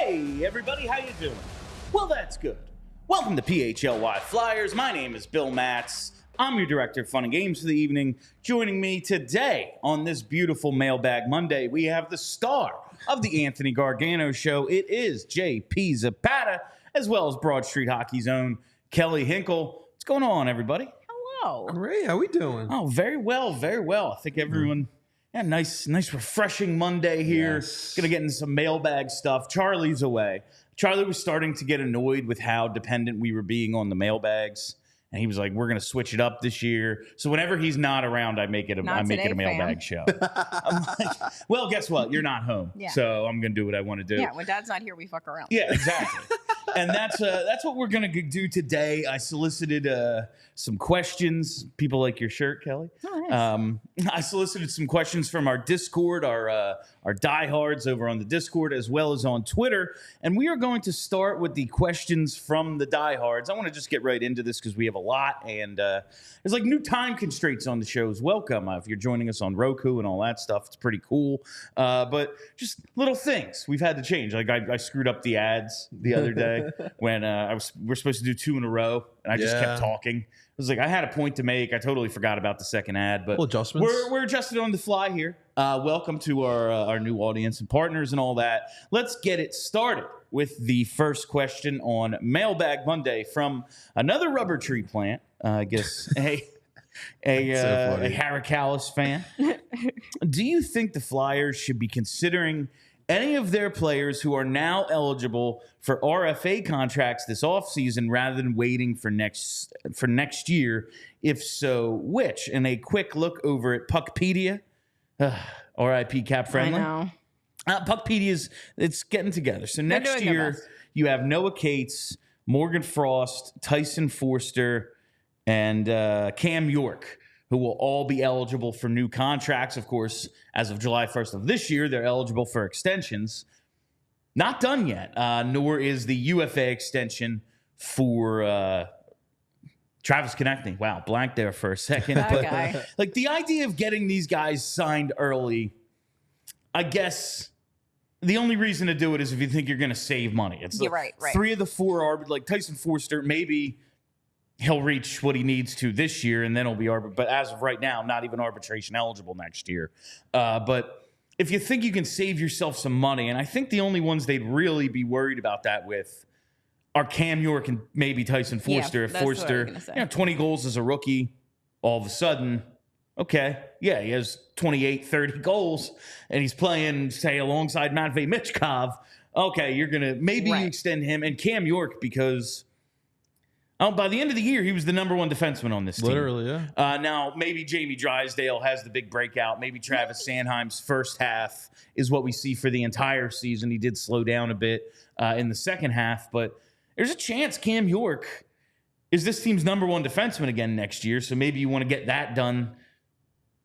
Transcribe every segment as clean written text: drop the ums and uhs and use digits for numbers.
Hey, everybody, how you doing? Well, that's good. Welcome to PHLY Flyers. My name is Bill Matz. I'm your director of fun and games for the evening. Joining me today on this beautiful Mailbag Monday, we have the star of the Anthony Gargano Show. It is JP Zapata, as well as Broad Street Hockey's own Kelly Hinkle. What's going on, everybody? Hello. Great. How we doing? Oh, very well, very well. I think everyone... Yeah, nice, refreshing Monday here. Yes. Gonna get into some mailbag stuff. Charlie's away. Charlie was starting to get annoyed with how dependent we were being on the mailbags, and he was like, "We're gonna switch it up this year." So whenever he's not around, I make it a mailbag show. I'm like, well, guess what? You're not home, so I'm gonna do what I want to do. Yeah, when Dad's not here, we fuck around. Yeah, exactly. And that's what we're gonna do today. I solicited some questions. People like your shirt, Kelly. Oh, nice. I solicited some questions from our Discord, our diehards over on the Discord, as well as on Twitter. And we are going to start with the questions from the diehards. I want to just get right into this because we have a lot, and there's like new time constraints on the shows. Welcome if you're joining us on Roku and all that stuff. It's pretty cool. But just little things we've had to change. Like I screwed up the ads the other day when we're supposed to do 2 in a row, and I just kept talking. It was like I had a point to make. I totally forgot about the second ad, but adjustments. We're adjusted on the fly here. Welcome to our new audience and partners and all that. Let's get it started with the first question on Mailbag Monday from another rubber tree plant. I guess a Haracalis fan. Do you think the Flyers should be considering any of their players who are now eligible for RFA contracts this offseason rather than waiting for next year? If so, which? And a quick look over at Puckpedia, RIP Cap Friendly. I know. Puckpedia's, it's getting together. So next year, you have Noah Cates, Morgan Frost, Tyson Forster, and Cam York, who will all be eligible for new contracts. Of course, as of July 1st of this year, they're eligible for extensions. Not done yet, nor is the UFA extension for Travis Konechny. Wow, blank there for a second. Guy. Like the idea of getting these guys signed early, I guess the only reason to do it is if you think you're going to save money. It's like right. 3 of the 4 are like Tyson Forster, maybe he'll reach what he needs to this year, and then he'll be but as of right now, not even arbitration eligible next year. But if you think you can save yourself some money, and I think the only ones they'd really be worried about that with are Cam York and maybe Tyson Forster. Yeah, if that's what I was Forster, gonna say. 20 goals as a rookie, all of a sudden, okay, yeah, he has 28, 30 goals, and he's playing, say, alongside Matvei Michkov. Okay, you're going to maybe you extend him. And Cam York, because by the end of the year, he was the number 1 defenseman on this team. Literally, yeah. Now, maybe Jamie Drysdale has the big breakout. Maybe Travis Sanheim's first half is what we see for the entire season. He did slow down a bit in the second half, but there's a chance Cam York is this team's number 1 defenseman again next year, so maybe you want to get that done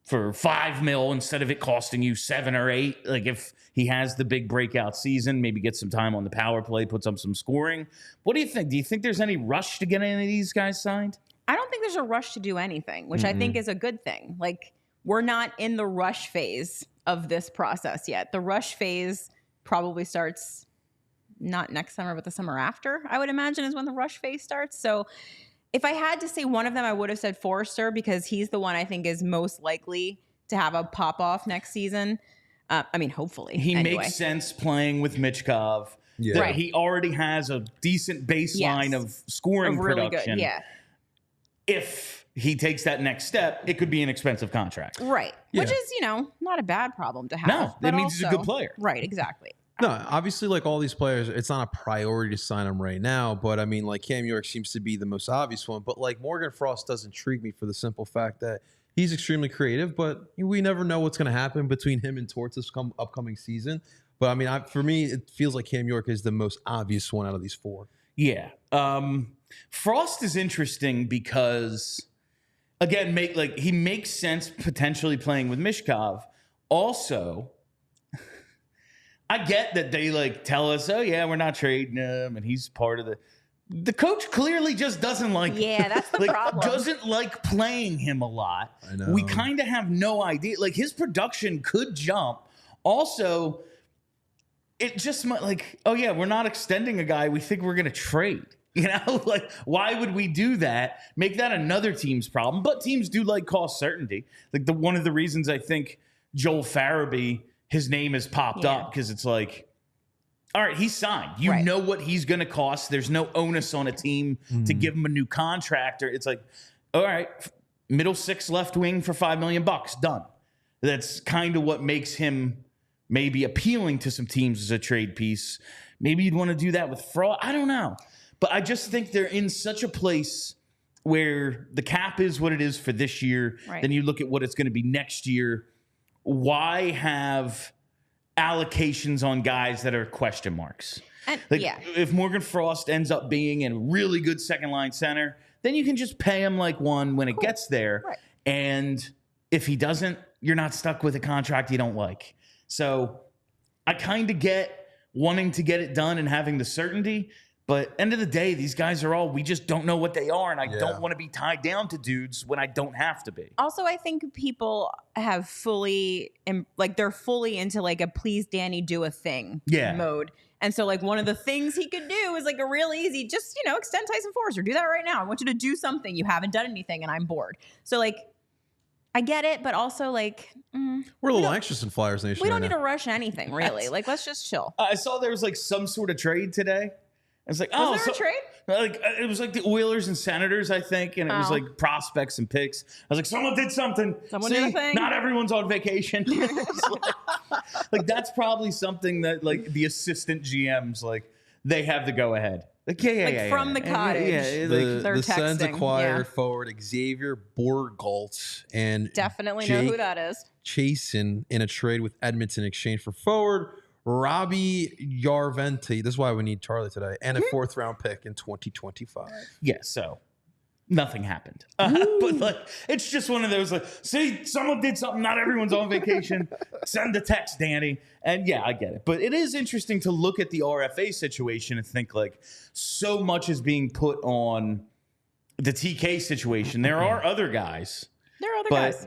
for $5 million instead of it costing you 7 or 8. Like if he has the big breakout season, maybe get some time on the power play, puts up some scoring. What do you think? Do you think there's any rush to get any of these guys signed? I don't think there's a rush to do anything, which I think is a good thing. Like, we're not in the rush phase of this process yet. The rush phase probably starts not next summer, but the summer after, I would imagine, is when the rush phase starts. So if I had to say one of them, I would have said Forrester, because he's the one I think is most likely to have a pop-off next season. I mean, hopefully. He makes sense playing with Michkov. Yeah. Right. He already has a decent baseline of scoring really production. Good. Yeah. If he takes that next step, it could be an expensive contract. Right. Yeah. Which is, not a bad problem to have. No, that but means he's a good player. Right, exactly. No, obviously, like all these players, it's not a priority to sign them right now. But I mean, like Cam York seems to be the most obvious one. But like Morgan Frost does intrigue me for the simple fact that he's extremely creative, but we never know what's going to happen between him and Torts this upcoming season. But I mean, for me, it feels like Cam York is the most obvious one out of these 4. Yeah. Frost is interesting because, again, he makes sense potentially playing with Michkov. Also, I get that they tell us, oh yeah, we're not trading him, and he's part of the coach clearly just doesn't like him. Yeah, that's the problem. Doesn't like playing him a lot. I know. We kind of have no idea. Like his production could jump. Also, it just like, oh yeah, we're not extending a guy we think we're going to trade. You know, like, why would we do that? Make that another team's problem. But teams do like cost certainty. Like, one of the reasons I think Joel Farabee, his name has popped up, because it's like, all right, he's signed. You know what he's going to cost. There's no onus on a team to give him a new contract. Or it's like, all right, middle six left wing for $5 million, done. That's kind of what makes him maybe appealing to some teams as a trade piece. Maybe you'd want to do that with Frost. I don't know. But I just think they're in such a place where the cap is what it is for this year. Right. Then you look at what it's going to be next year. Why have allocations on guys that are question marks? And, if Morgan Frost ends up being a really good second-line center, then you can just pay him like one when it gets there. Right. And if he doesn't, you're not stuck with a contract you don't like. So I kind of get wanting to get it done and having the certainty. But end of the day, these guys are all, we just don't know what they are. And I don't want to be tied down to dudes when I don't have to be. Also, I think people have they're fully into like a please Danny do a thing mode. And so like one of the things he could do is like a real easy, just, extend Tyson Forster. Do that right now. I want you to do something. You haven't done anything and I'm bored. So like, I get it, but also like we're a little anxious in Flyers Nation. We don't need to rush anything, really. Like, let's just chill. I saw there was like some sort of trade today. It's like, was there a trade? Like, it was like the Oilers and Senators, I think, and it was like prospects and picks. I was like, someone did something. Someone did a thing. Not everyone's on vacation. like that's probably something that like the assistant GMs they have to go ahead. Like from the cottage. The Sens acquired forward Xavier Borgholtz and definitely know who that is. Chasen in a trade with Edmonton in exchange for forward Robbie Yarventi. This is why we need Charlie today, and a 4th round pick in 2025. Yeah, so nothing happened. But it's just one of those see, someone did something. Not everyone's on vacation. Send a text, Danny. And yeah, I get it. But it is interesting to look at the RFA situation and think so much is being put on the TK situation. There are other guys. But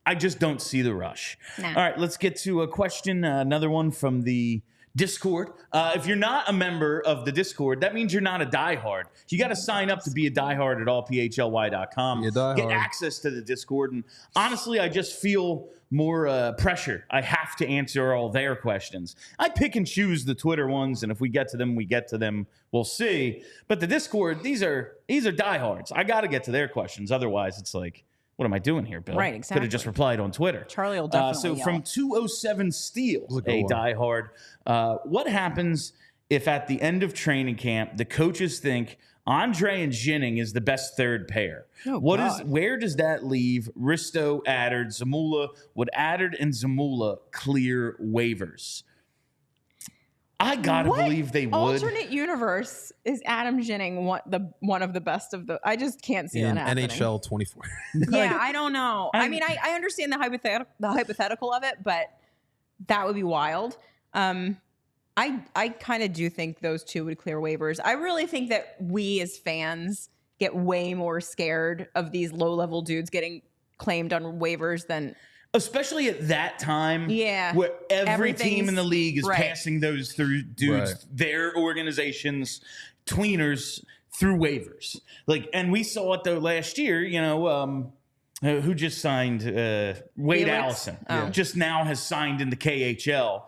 I just don't see the rush. Nah. All right, let's get to a question. Another one from the Discord. If you're not a member of the Discord, that means you're not a diehard. You got to sign up to be a diehard at allphly.com. Get access to the Discord. And honestly, I just feel more pressure. I have to answer all their questions. I pick and choose the Twitter ones, and if we get to them, we get to them. We'll see. But the Discord, these are diehards. I got to get to their questions. Otherwise, it's like, what am I doing here, Bill? Right, exactly. Could have just replied on Twitter. Charlie will definitely So yell. from 207 Steel, a diehard, what happens if at the end of training camp, the coaches think Andrej and Ginning is the best third pair? Where does that leave Risto, Addard, Zamula? Would Addard and Zamula clear waivers? I gotta believe they would. Alternate universe is Adam Ginning one of the best of the. I just can't see that happening. NHL 24. Yeah, I don't know. I mean, I understand the hypothetical of it, but that would be wild. I kind of do think those two would clear waivers. I really think that we as fans get way more scared of these low-level dudes getting claimed on waivers than. Especially at that time, where every team in the league is passing those through dudes, their organizations, tweeners through waivers. And we saw it though last year. Who just signed? Wade Allison just now has signed in the KHL.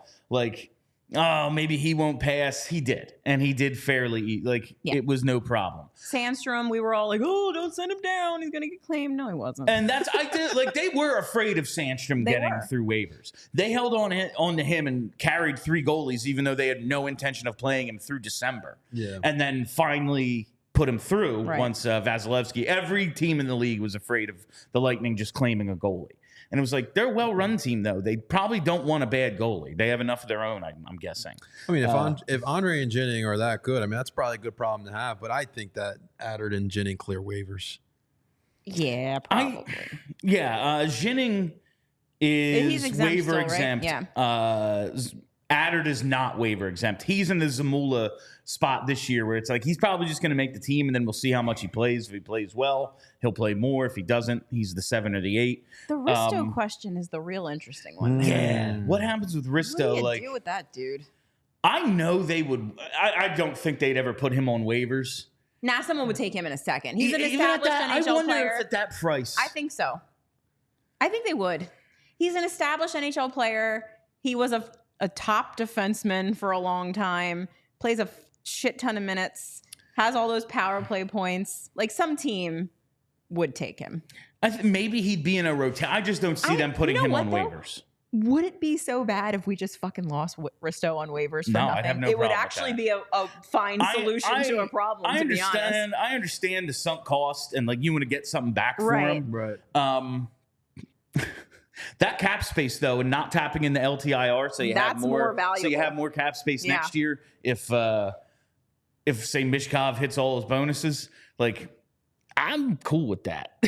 Maybe he won't pass. He did, and he did fairly. It was no problem. Sandstrom, we were all like, "Oh, don't send him down. He's gonna get claimed." No, he wasn't. And they were afraid of Sandstrom getting through waivers. They held on to him and carried 3 goalies, even though they had no intention of playing him through December. Yeah, and then finally put him through once Vasilevsky. Every team in the league was afraid of the Lightning just claiming a goalie. And it was they're a well-run team, though. They probably don't want a bad goalie. They have enough of their own, I'm guessing. I mean, if Andrej and Ginning are that good, I mean, that's probably a good problem to have. But I think that Addard and Ginning clear waivers. Yeah, probably. Ginning is waiver exempt. Right? Yeah. Addard is not waiver exempt. He's in the Zamula spot this year where it's he's probably just going to make the team, and then we'll see how much he plays. If he plays well, he'll play more. If he doesn't, he's the 7 or the 8. The Risto question is the real interesting one. Yeah. What happens with Risto? What do you do with that dude? I know they would. I don't think they'd ever put him on waivers. Nah, someone would take him in a second. He's an Even at established that, NHL I wonder player. if at that price. I think so. I think they would. He's an established NHL player. He was a top defenseman for a long time. Plays a shit ton of minutes. Has all those power play points. Like some team would take him. Maybe he'd be in a rotation. I just don't see them putting him on waivers. Would it be so bad if we just fucking lost Risto on waivers for No, nothing? I'd have no it would problem with actually that. be a fine solution to a problem, to be honest. I understand the sunk cost and like you want to get something back for him. Right. That cap space though, and not tapping in the LTIR, so you have more valuable. So you have more cap space next year if say Michkov hits all his bonuses, like I'm cool with that.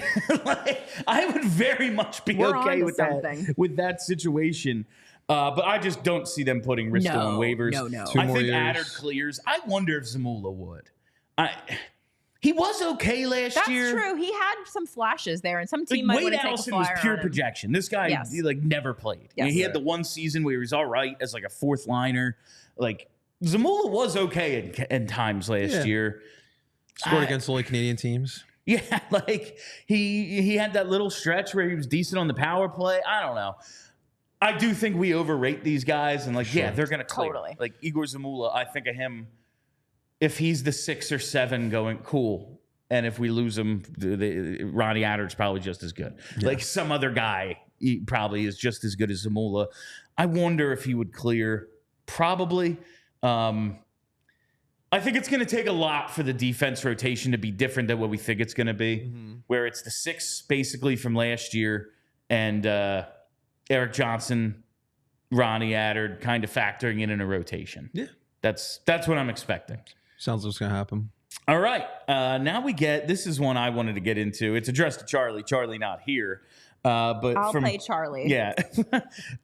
Like, I would very much be okay with that situation. But I just don't see them putting Risto on waivers. No. I think Adder clears. I wonder if Zamula would. He was okay last year. That's true. He had some flashes there, and some team might want to take a Allison flyer was pure on him. projection. This guy, he like never played. Yes. He had the one season where he was all right as like a fourth liner. Like Zamula was okay in times last year. Scored against only Canadian teams. Yeah, like he had that little stretch where he was decent on the power play. I don't know. I do think we overrate these guys, and like, yeah, they're gonna clear. Totally. Like Igor Zamula, I think of him. If he's the 6 or 7 going, cool. And if we lose him, Ronnie Adder's probably just as good. Yeah. Like some other guy he probably is just as good as Zamula. I wonder if he would clear. Probably. I think it's going to take a lot for the defense rotation to be different than what we think it's going to be, where it's the 6 basically from last year and Erik Johnson, Ronnie Adder kind of factoring in a rotation. Yeah. That's what I'm expecting. Sounds like it's going to happen. All right. Now this is one I wanted to get into. It's addressed to Charlie. Charlie not here. But I'll play Charlie. Yeah.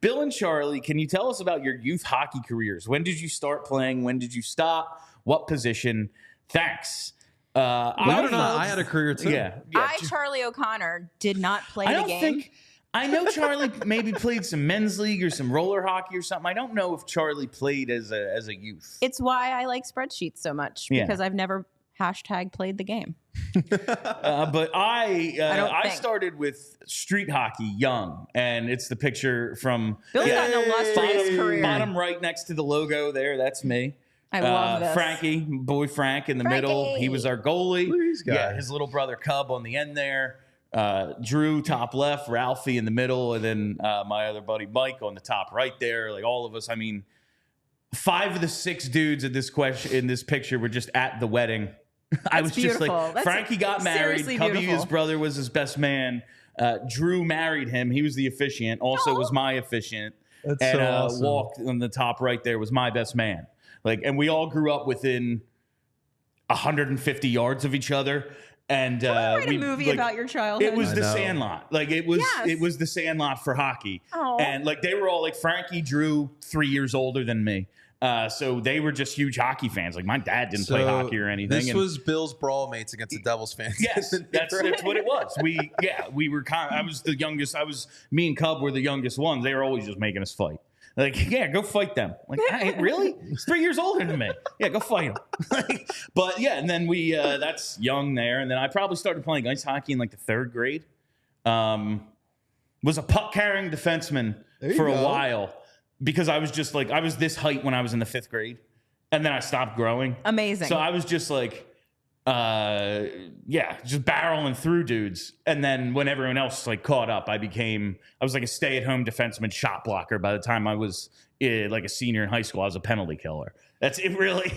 Bill and Charlie, can you tell us about your youth hockey careers? When did you start playing? When did you stop? What position? Thanks. I had a career too. Yeah. Charlie O'Connor, did not play the game. I know Charlie maybe played some men's league or some roller hockey or something. I don't know if Charlie played as a youth. It's why I like spreadsheets so much, because I've never #played the game. But I started with street hockey young, and it's the picture from Bill's got an illustrious career. Bottom right next to the logo there. That's me. I love this. Frankie, boy Frank in the middle. He was our goalie. Look at these guys. Yeah, his little brother Cub on the end there. Drew top left, Ralphie in the middle, and then my other buddy Mike on the top right there. Like all of us. I mean, 5 of the 6 dudes in this picture were just at the wedding. I was beautiful. Just like, Frankie got married. Cubby, his brother, was his best man. Drew married him. He was the officiant. Also was my officiant. That's and so awesome. Walk on the top right there was my best man. Like, and we all grew up within 150 yards of each other. And write a movie about your childhood. It was The Sandlot. Like it was The Sandlot for hockey. Aww. And like they were all like Frankie, Drew, 3 years older than me. So they were just huge hocky fans. Like my dad didn't play hockey or anything. This was Bill's brawl mates against the Devils fans. Yes, that's what it was. We were I was the youngest. Me and Cub were the youngest ones. They were always just making us fight. Like, yeah, go fight them. Like, hey, really? He's 3 years older than me. Yeah, go fight him. But yeah, and then that's young there. And then I probably started playing ice hockey in like the 3rd grade. Was a puck carrying defenseman for a while because I was just like, I was this height when I was in the 5th grade. And then I stopped growing. Amazing. So I was just like, just barreling through dudes. And then when everyone else like caught up, I was like a stay-at-home defenseman shot blocker. By the time I was like a senior in high school, I was a penalty killer. That's it. Really,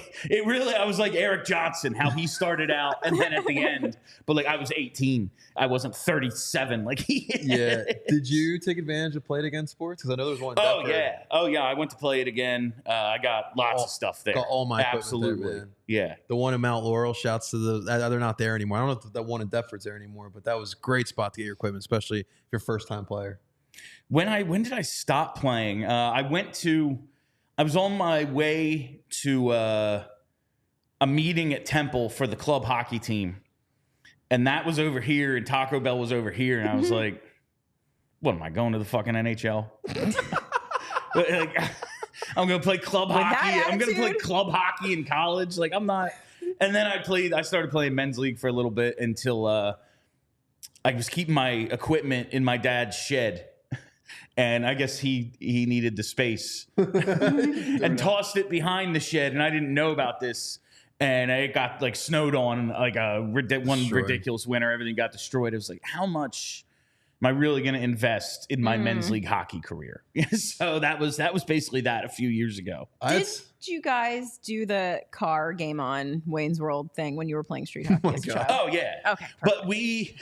I was like Erik Johnson, how he started out, and then at the end. But like I was 18, I wasn't 37 like he is. Yeah. Did you take advantage of Play It Again sports? Because I know there's one. Oh yeah. I went to Play It Again. I got lots of stuff there. Got all my absolutely there, man. Yeah. The one in Mount Laurel. Shouts to they're not there anymore. I don't know if that one in Deptford's there anymore, but that was a great spot to get your equipment, especially if you're a first time player. When did I stop playing? I was on my way to a meeting at Temple for the club hockey team. And that was over here, and Taco Bell was over here. And I was like, what am I going to the fucking NHL? I'm going to play club With that hockey. I'm going to play attitude? club hockey in college. Like, I'm not. And then I started playing men's league for a little bit until I was keeping my equipment in my dad's shed. And I guess he needed the space and tossed it behind the shed. And I didn't know about this. And it got like snowed on like one ridiculous winter. Everything got destroyed. It was like, how much am I really going to invest in my men's league hockey career? So that was basically that a few years ago. Did you guys do the car game on Wayne's World thing when you were playing street hockey as a child? Oh yeah. Okay. But we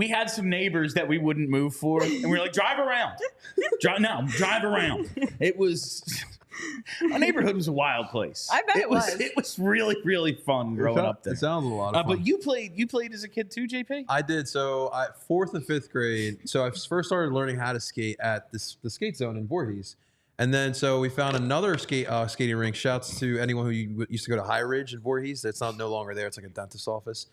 had some neighbors that we wouldn't move for, and we were like, drive around. Drive around. It was my neighborhood was a wild place. I bet it was. It was really, really fun growing up there. It sounds a lot of fun. But you played as a kid too, JP? I did. So 4th and 5th grade. So I first started learning how to skate at the skate zone in Voorhees. And then so we found another skating rink. Shouts to anyone who used to go to High Ridge in Voorhees. That's no longer there. It's like a dentist's office.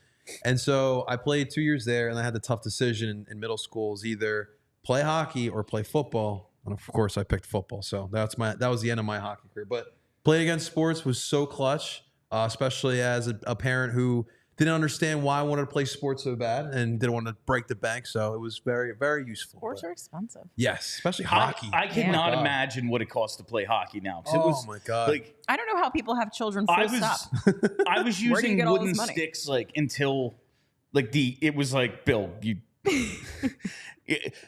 And so I played 2 years there, and I had the tough decision in middle school is either play hockey or play football. And of course, I picked football. So that was the end of my hockey career. But playing against sports was so clutch, especially as a parent who didn't understand why I wanted to play sports so bad and didn't want to break the bank. So it was very, very useful. Sports are expensive. Yes, especially hockey. I cannot imagine what it costs to play hockey now. Oh my God. Like, I don't know how people have children full stop. I was Where do you using get all wooden this money? sticks like until like it was like, Bill,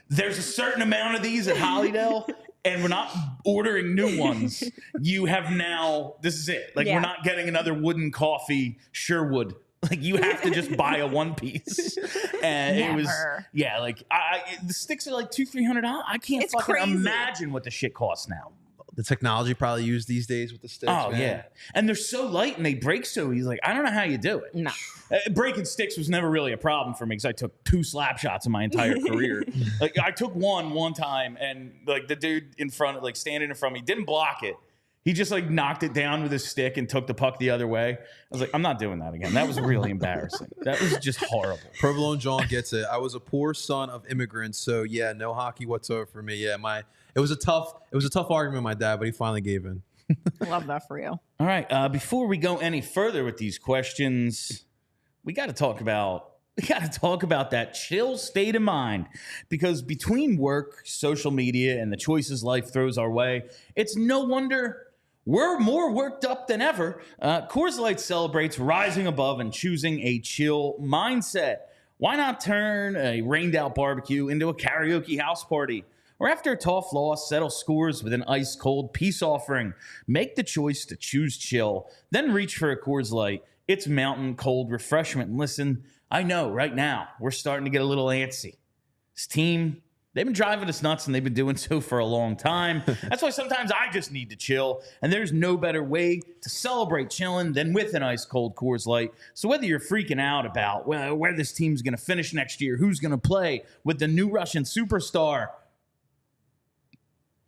there's a certain amount of these at Hollydale, and we're not ordering new ones. You have now, this is it. Like, we're not getting another wooden coffee Sherwood. Like, you have to just buy a one piece. And Never. it was, like the sticks are like $200-$300. I can't fucking imagine what the shit costs now. The technology probably used these days with the sticks. Oh, man. yeah. And they're so light and they break so easy. Like, I don't know how you do it. No. Breaking sticks was never really a problem for me because I took 2 slap shots in my entire career. Like, I took one time, and like the dude in front, like standing in front of me, didn't block it. He just like knocked it down with his stick and took the puck the other way. I was like, I'm not doing that again. That was really embarrassing. That was just horrible. Provolone John gets it. I was a poor son of immigrants, so yeah, no hockey whatsoever for me. Yeah, it was a tough argument with my dad, but he finally gave in. I love that for you. All right. Before we go any further with these questions, we got to talk about that chill state of mind, because between work, social media, and the choices life throws our way, it's no wonder we're more worked up than ever. Coors Light celebrates rising above and choosing a chill mindset. Why not turn a rained-out barbecue into a karaoke house party? Or after a tough loss, settle scores with an ice-cold peace offering. Make the choice to choose chill, then reach for a Coors Light. It's mountain cold refreshment. And listen, I know right now we're starting to get a little antsy. This team, they've been driving us nuts, and they've been doing so for a long time. That's why sometimes I just need to chill, and there's no better way to celebrate chilling than with an ice-cold Coors Light. So whether you're freaking out about where this team's going to finish next year, who's going to play with the new Russian superstar,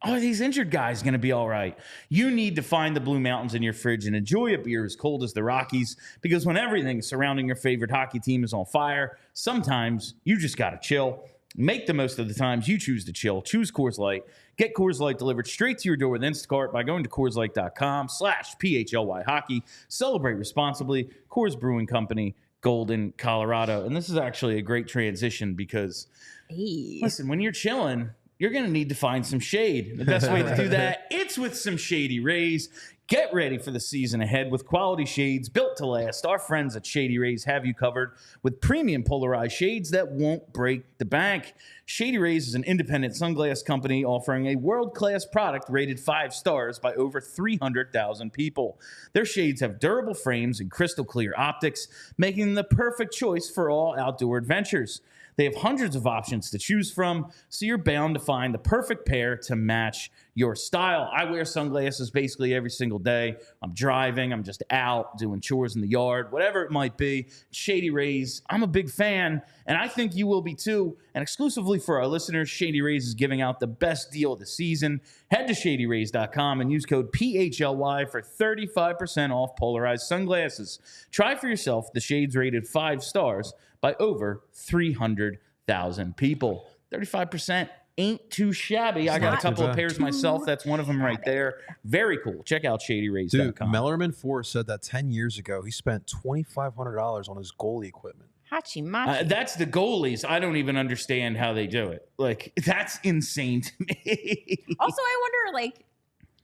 are these injured guys going to be all right? You need to find the Blue Mountains in your fridge and enjoy a beer as cold as the Rockies, because when everything surrounding your favorite hockey team is on fire, sometimes you just got to chill. Make the most of the times you choose to chill. Choose Coors Light. Get Coors Light delivered straight to your door with Instacart by going to CoorsLight.com/PHLY hockey. Celebrate responsibly. Coors Brewing Company, Golden, Colorado. And this is actually a great transition because, listen, when you're chilling, you're going to need to find some shade. The best way to do that, it's with some Shady Rays. Get ready for the season ahead with quality shades built to last. Our friends at Shady Rays have you covered with premium polarized shades that won't break the bank. Shady Rays is an independent sunglass company offering a world-class product rated 5 stars by over 300,000 people. Their shades have durable frames and crystal clear optics, making them the perfect choice for all outdoor adventures. They have hundreds of options to choose from, so you're bound to find the perfect pair to match your style. I wear sunglasses basically every single day. I'm driving, I'm just out doing chores in the yard, whatever it might be. Shady Rays, I'm a big fan, and I think you will be too. And exclusively for our listeners, Shady Rays is giving out the best deal of the season. Head to ShadyRays.com and use code PHLY for 35% off polarized sunglasses. Try for yourself the shades rated 5 stars by over 300,000 people. 35%. ain't too shabby. I got a not couple too of bad. pairs myself. That's one of them right there. Very cool. Check out shadyrays.com. Dude, Mellerman4 said that 10 years ago, he spent $2,500 on his goalie equipment. Hachi machi. That's the goalies. I don't even understand how they do it. Like, that's insane to me. Also, I wonder, like,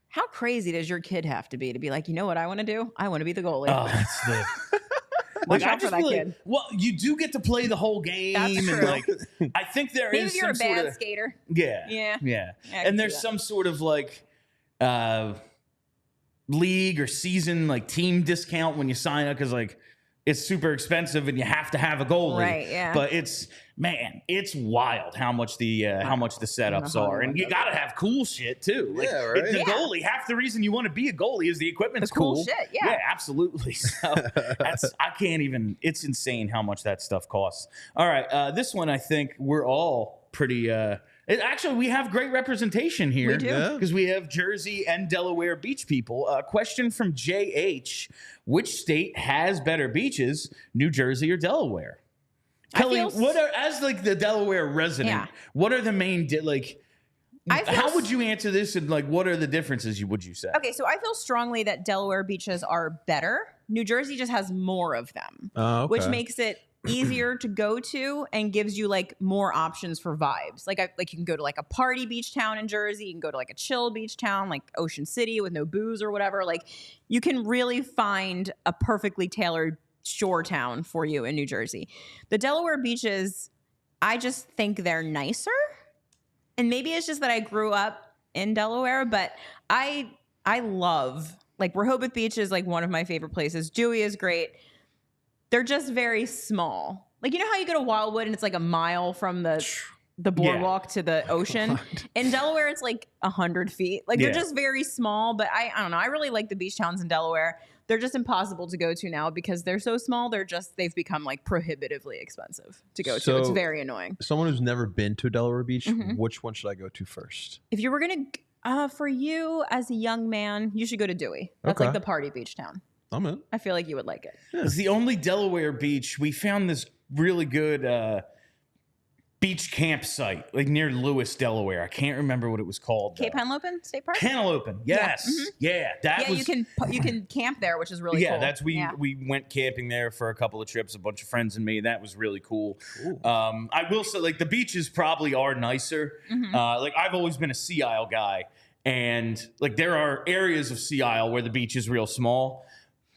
how crazy does your kid have to be like, you know what I want to do? I want to be the goalie. Oh, that's the... Watch I out for just that feel kid. like, well, you do get to play the whole game. That's and true. like, I think there Maybe is if you're some a bad sort of... skater. Yeah. Yeah. Yeah. I can And see there's that. some sort of like league or season like team discount when you sign up because like it's super expensive and you have to have a goalie. Right, yeah. But it's wild how much the setups are. And you gotta have cool shit too. Like Yeah, right. the Yeah. goalie, half the reason you want to be a goalie is the equipment's The cool cool. shit, yeah. Yeah, absolutely. So I can't even, it's insane how much that stuff costs. All right. This one I think we're all pretty actually, we have great representation here. We do. Yeah. Because we have Jersey and Delaware beach people. Question from JH. Which state has better beaches, New Jersey or Delaware? Kelly, what are, as like the Delaware resident, Yeah. what are the main, I feel how would you answer this and like what are the differences, would you say? Okay, so I feel strongly that Delaware beaches are better. New Jersey just has more of them, Oh, okay. which makes it easier to go to and gives you like more options for vibes. Like you can go to like a party beach town in Jersey, you can go to like a chill beach town like Ocean City with no booze or whatever. Like you can really find a perfectly tailored shore town for you in New Jersey. The Delaware beaches, I just think they're nicer. And maybe it's just that I grew up in Delaware, but I love, like, Rehoboth Beach is like one of my favorite places. Dewey is great. They're just very small. Like, you know how you go to Wildwood and it's like a mile from the boardwalk to the ocean? In Delaware, it's like 100 feet. Like, they're just very small, but I don't know. I really like the beach towns in Delaware. They're just impossible to go to now because they're so small. They've become like prohibitively expensive to go to. It's very annoying. Someone who's never been to Delaware Beach, Mm-hmm. which one should I go to first? If you were going to, for you as a young man, you should go to Dewey. That's like Okay. the party beach town. I'm in. I feel like you would like it. It's the only Delaware beach. We found this really good beach campsite like near Lewis, Delaware. I can't remember what it was called. Cape Henlopen State Park? Cantaloupe. Yes. Yeah. That was. You can camp there, which is really cool. We went camping there for a couple of trips, a bunch of friends and me. That was really cool. I will say, like, the beaches probably are nicer. Mm-hmm. Like, I've always been a Sea Isle guy, and like there are areas of Sea Isle where the beach is real small,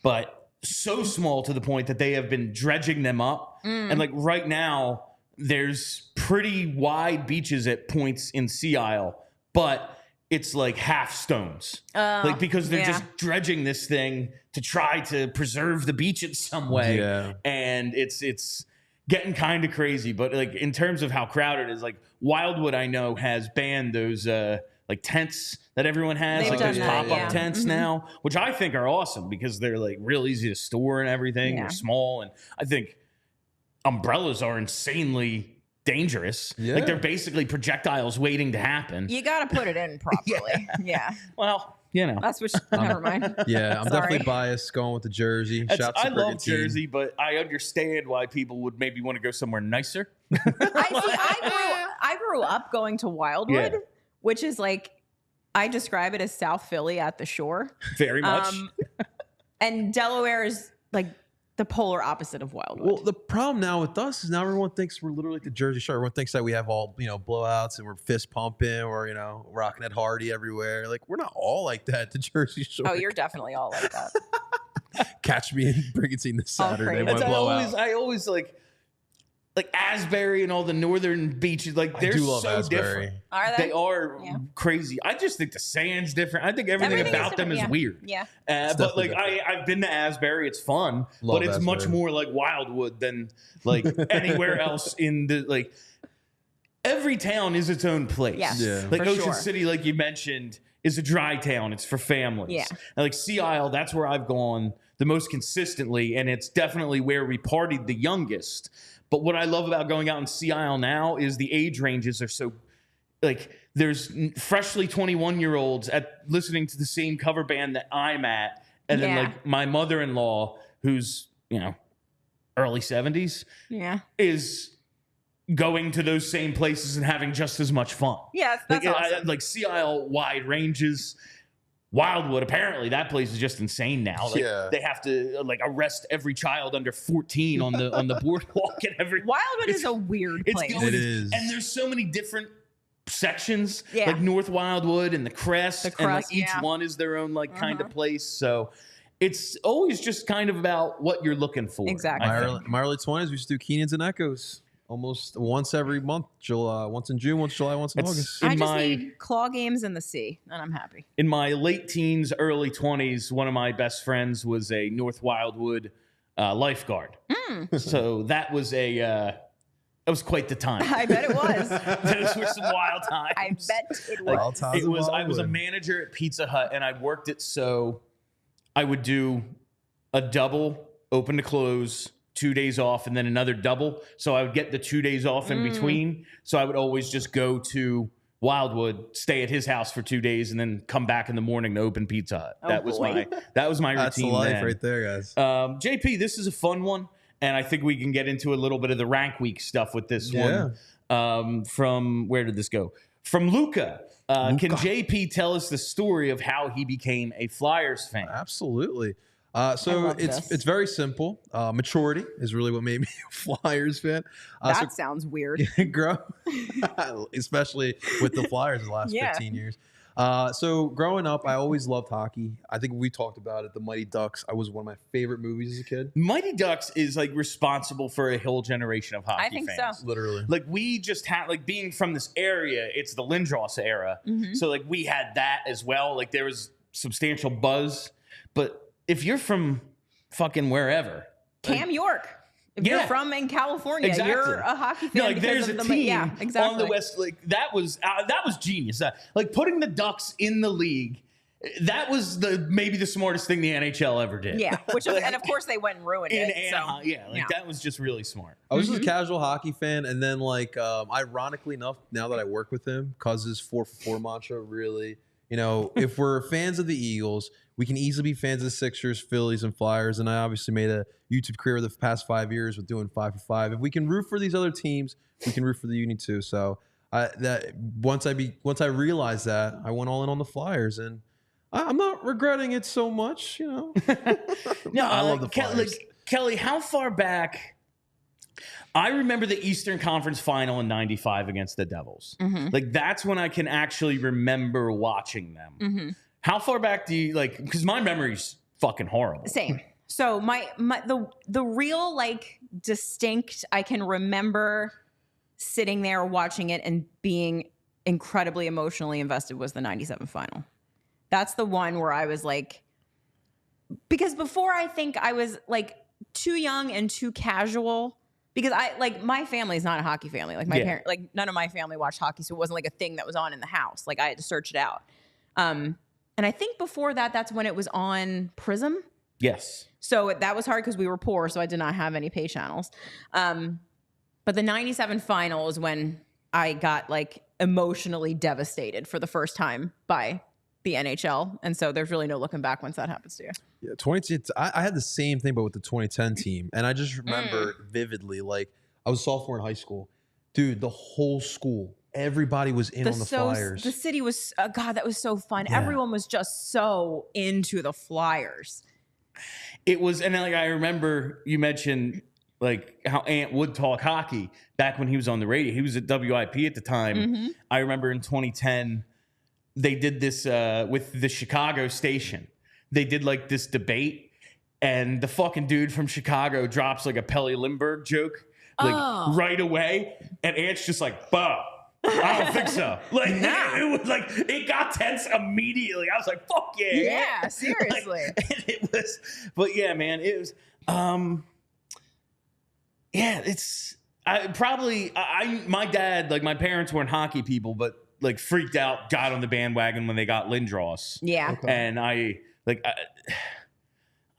but so small to the point that they have been dredging them up. And like right now, there's pretty wide beaches at points in Sea Isle, but it's like half stones. Like because they're just dredging this thing to try to preserve the beach in some way. Yeah. And it's getting kind of crazy. But like in terms of how crowded it is, like Wildwood, I know, has banned those like tents that everyone has, They've like done those that, pop-up yeah. tents now, which I think are awesome because they're like real easy to store and everything. Yeah. They're small, and I think umbrellas are insanely dangerous. Yeah. Like they're basically projectiles waiting to happen. You got to put it in properly. yeah. Well, you know. That's what. Never mind. Yeah, I'm Sorry. definitely biased going with the Jersey. Shouts I to love Brigantine. Jersey, but I understand why people would maybe want to go somewhere nicer. I grew up going to Wildwood, Yeah. which is like, I describe it as South Philly at the shore. Very much. And Delaware is like the polar opposite of Wildwood. Well, the problem now with us is now everyone thinks we're literally like the Jersey Shore. Everyone thinks that we have all, blowouts and we're fist pumping or, rocking at Hardy everywhere. Like, we're not all like that, the Jersey Shore. Oh, you're definitely all like that. Catch me in Brigantine this Saturday crazy. when I blow out. I always like Asbury and all the northern beaches. Like they're I do love so Asbury. different. Are they? They are Yeah. crazy. I just think the sand's different. I think everything Everything is about them is different, weird. Yeah. But like definitely I've been to Asbury. It's fun, Love but it's much Asbury. more like Wildwood than like anywhere else in the like. Every town is its own place. Yes, Yeah. Like for Ocean sure. City, like you mentioned, is a dry town. It's for families. Yeah. And like Sea Isle, that's where I've gone the most consistently, and it's definitely where we partied the youngest. But what I love about going out in Sea Isle now is the age ranges are so, like, there's freshly 21-year-olds at listening to the same cover band that I'm at, and then Yeah. like my mother-in-law, who's early 70s, Yeah. is going to those same places and having just as much fun. Yeah, that's awesome. Like Sea Isle wide ranges. Wildwood, apparently that place is just insane now. Like, they have to like arrest every child under 14 on the boardwalk and every. Wildwood is a weird place. It is, and there's so many different sections, Yeah. like North Wildwood and the Crest, and like each yeah. one is their own like kind of place. So it's always just kind of about what you're looking for. Exactly. My early 20s, we used to do Keenans and Echoes almost once every month. Once in June, once July, once in August. I just need claw games in the sea, and I'm happy. In my late teens, early 20s, one of my best friends was a North Wildwood lifeguard. So that was quite the time. I bet it was. Those were some wild times. I bet it was. I was a manager at Pizza Hut, and I worked it so I would do a double, open to close, 2 days off, and then another double. So I would get the 2 days off in between. So I would always just go to Wildwood, stay at his house for 2 days, and then come back in the morning to open Pizza Hut. That was my routine. That's the life right there, guys. JP, this is a fun one, and I think we can get into a little bit of the rank week stuff with this one. From where did this go? From Luca. Can JP tell us the story of how he became a Flyers fan? Absolutely. So it's very simple. Maturity is really what made me a Flyers fan. That sounds weird. Especially with the Flyers the last 15 years. So growing up, I always loved hockey. I think we talked about it. The Mighty Ducks. I was one of my favorite movies as a kid. Mighty Ducks is like responsible for a whole generation of hockey fans. I think so. Literally. Like we just had, like being from this area, it's the Lindros era. So like we had that as well. Like there was substantial buzz. But if you're from fucking wherever. Cam York. If you're from in California, you're a hockey fan. No, like there's a team on the West. Like that was genius. Like putting the Ducks in the league. That was maybe the smartest thing the NHL ever did. Yeah, and of course they went and ruined it. Anaheim, that was just really smart. I was just a casual hockey fan, and then like ironically enough, now that I work with him, cause his 4-for-4 mantra really, if we're fans of the Eagles, we can easily be fans of the Sixers, Phillies, and Flyers. And I obviously made a YouTube career the past 5 years with doing 5 for 5. If we can root for these other teams, we can root for the Uni too. So once I realized that, I went all in on the Flyers, and I'm not regretting it so much. No, I love the Flyers. Kelly, how far back? I remember the Eastern Conference Final in '95 against the Devils. Like that's when I can actually remember watching them. How far back do you like? Because my memory's fucking horrible. Same. So the real like distinct I can remember sitting there watching it and being incredibly emotionally invested was the '97 final. That's the one where I was like, because before I think I was like too young and too casual. Because my family's not a hockey family. Like my parents, like none of my family watched hockey, so it wasn't like a thing that was on in the house. Like I had to search it out. And I think before that, that's when it was on Prism. Yes. So that was hard because we were poor, so I did not have any pay channels. But the '97 final is when I got like emotionally devastated for the first time by the NHL. And so there's really no looking back once that happens to you. Yeah, 2010. I had the same thing, but with the 2010 team. And I just remember vividly, like I was a sophomore in high school. Dude, the whole school, everybody was in on the Flyers. The city was, God, that was so fun. Yeah. Everyone was just so into the Flyers. It was, and like I remember you mentioned like how Ant would talk hockey back when he was on the radio. He was at WIP at the time. I remember in 2010, they did this with the Chicago station. They did like this debate, and the fucking dude from Chicago drops like a Pelle Lindbergh joke like right away, and Ant's just like, "Bah, I don't think so." Like it was like it got tense immediately. I was like, "Fuck yeah, yeah, seriously." And it was, but yeah, man, it was. Yeah, it's my dad, like my parents weren't hockey people, but like freaked out, got on the bandwagon when they got Lindros. Yeah. Okay. And I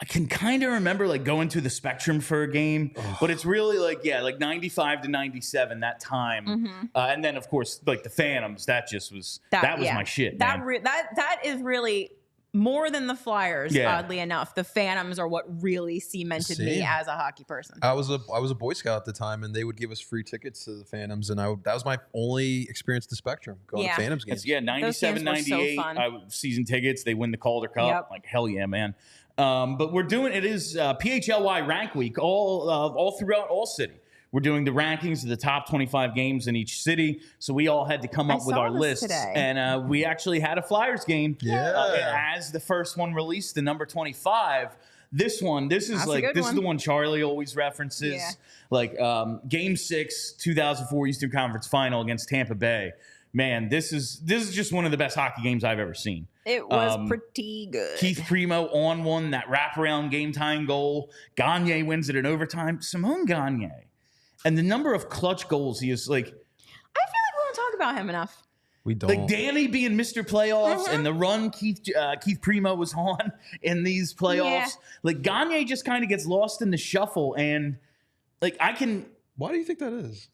can kind of remember like going to the Spectrum for a game, but it's really like, yeah, like 95 to 97, that time. And then of course, like the Phantoms, that just was, that was my shit. That is really more than the Flyers, Yeah. oddly enough, the Phantoms are what really cemented me Same. as a hockey person. I was a Boy Scout at the time, and they would give us free tickets to the Phantoms, and that was my only experience at the Spectrum, going to Phantoms games. Yeah, 97, Those games were so 98, fun. season tickets. They win the Calder Cup. Yep. Like, hell yeah, man. But we're doing, it is PHLY Rank Week all throughout ALLCITY. We're doing the rankings of the top 25 games in each city. So we all had to come up with our lists. Today. And we actually had a Flyers game. Yeah. As the first one released, the number 25. This is That's like, a good this is one. the one Charlie always references. Yeah. Like Game 6, 2004 Eastern Conference Final against Tampa Bay. Man, this is just one of the best hockey games I've ever seen. It was pretty good. Keith Primo on one, that wraparound game-tying goal. Gagne wins it in overtime. Simone Gagne. And the number of clutch goals he is, like... I feel like we don't talk about him enough. We don't. Like Danny being Mr. Playoffs and the run Keith Primo was on in these playoffs. Yeah. Like, Gagne just kind of gets lost in the shuffle. And, like, Why do you think that is?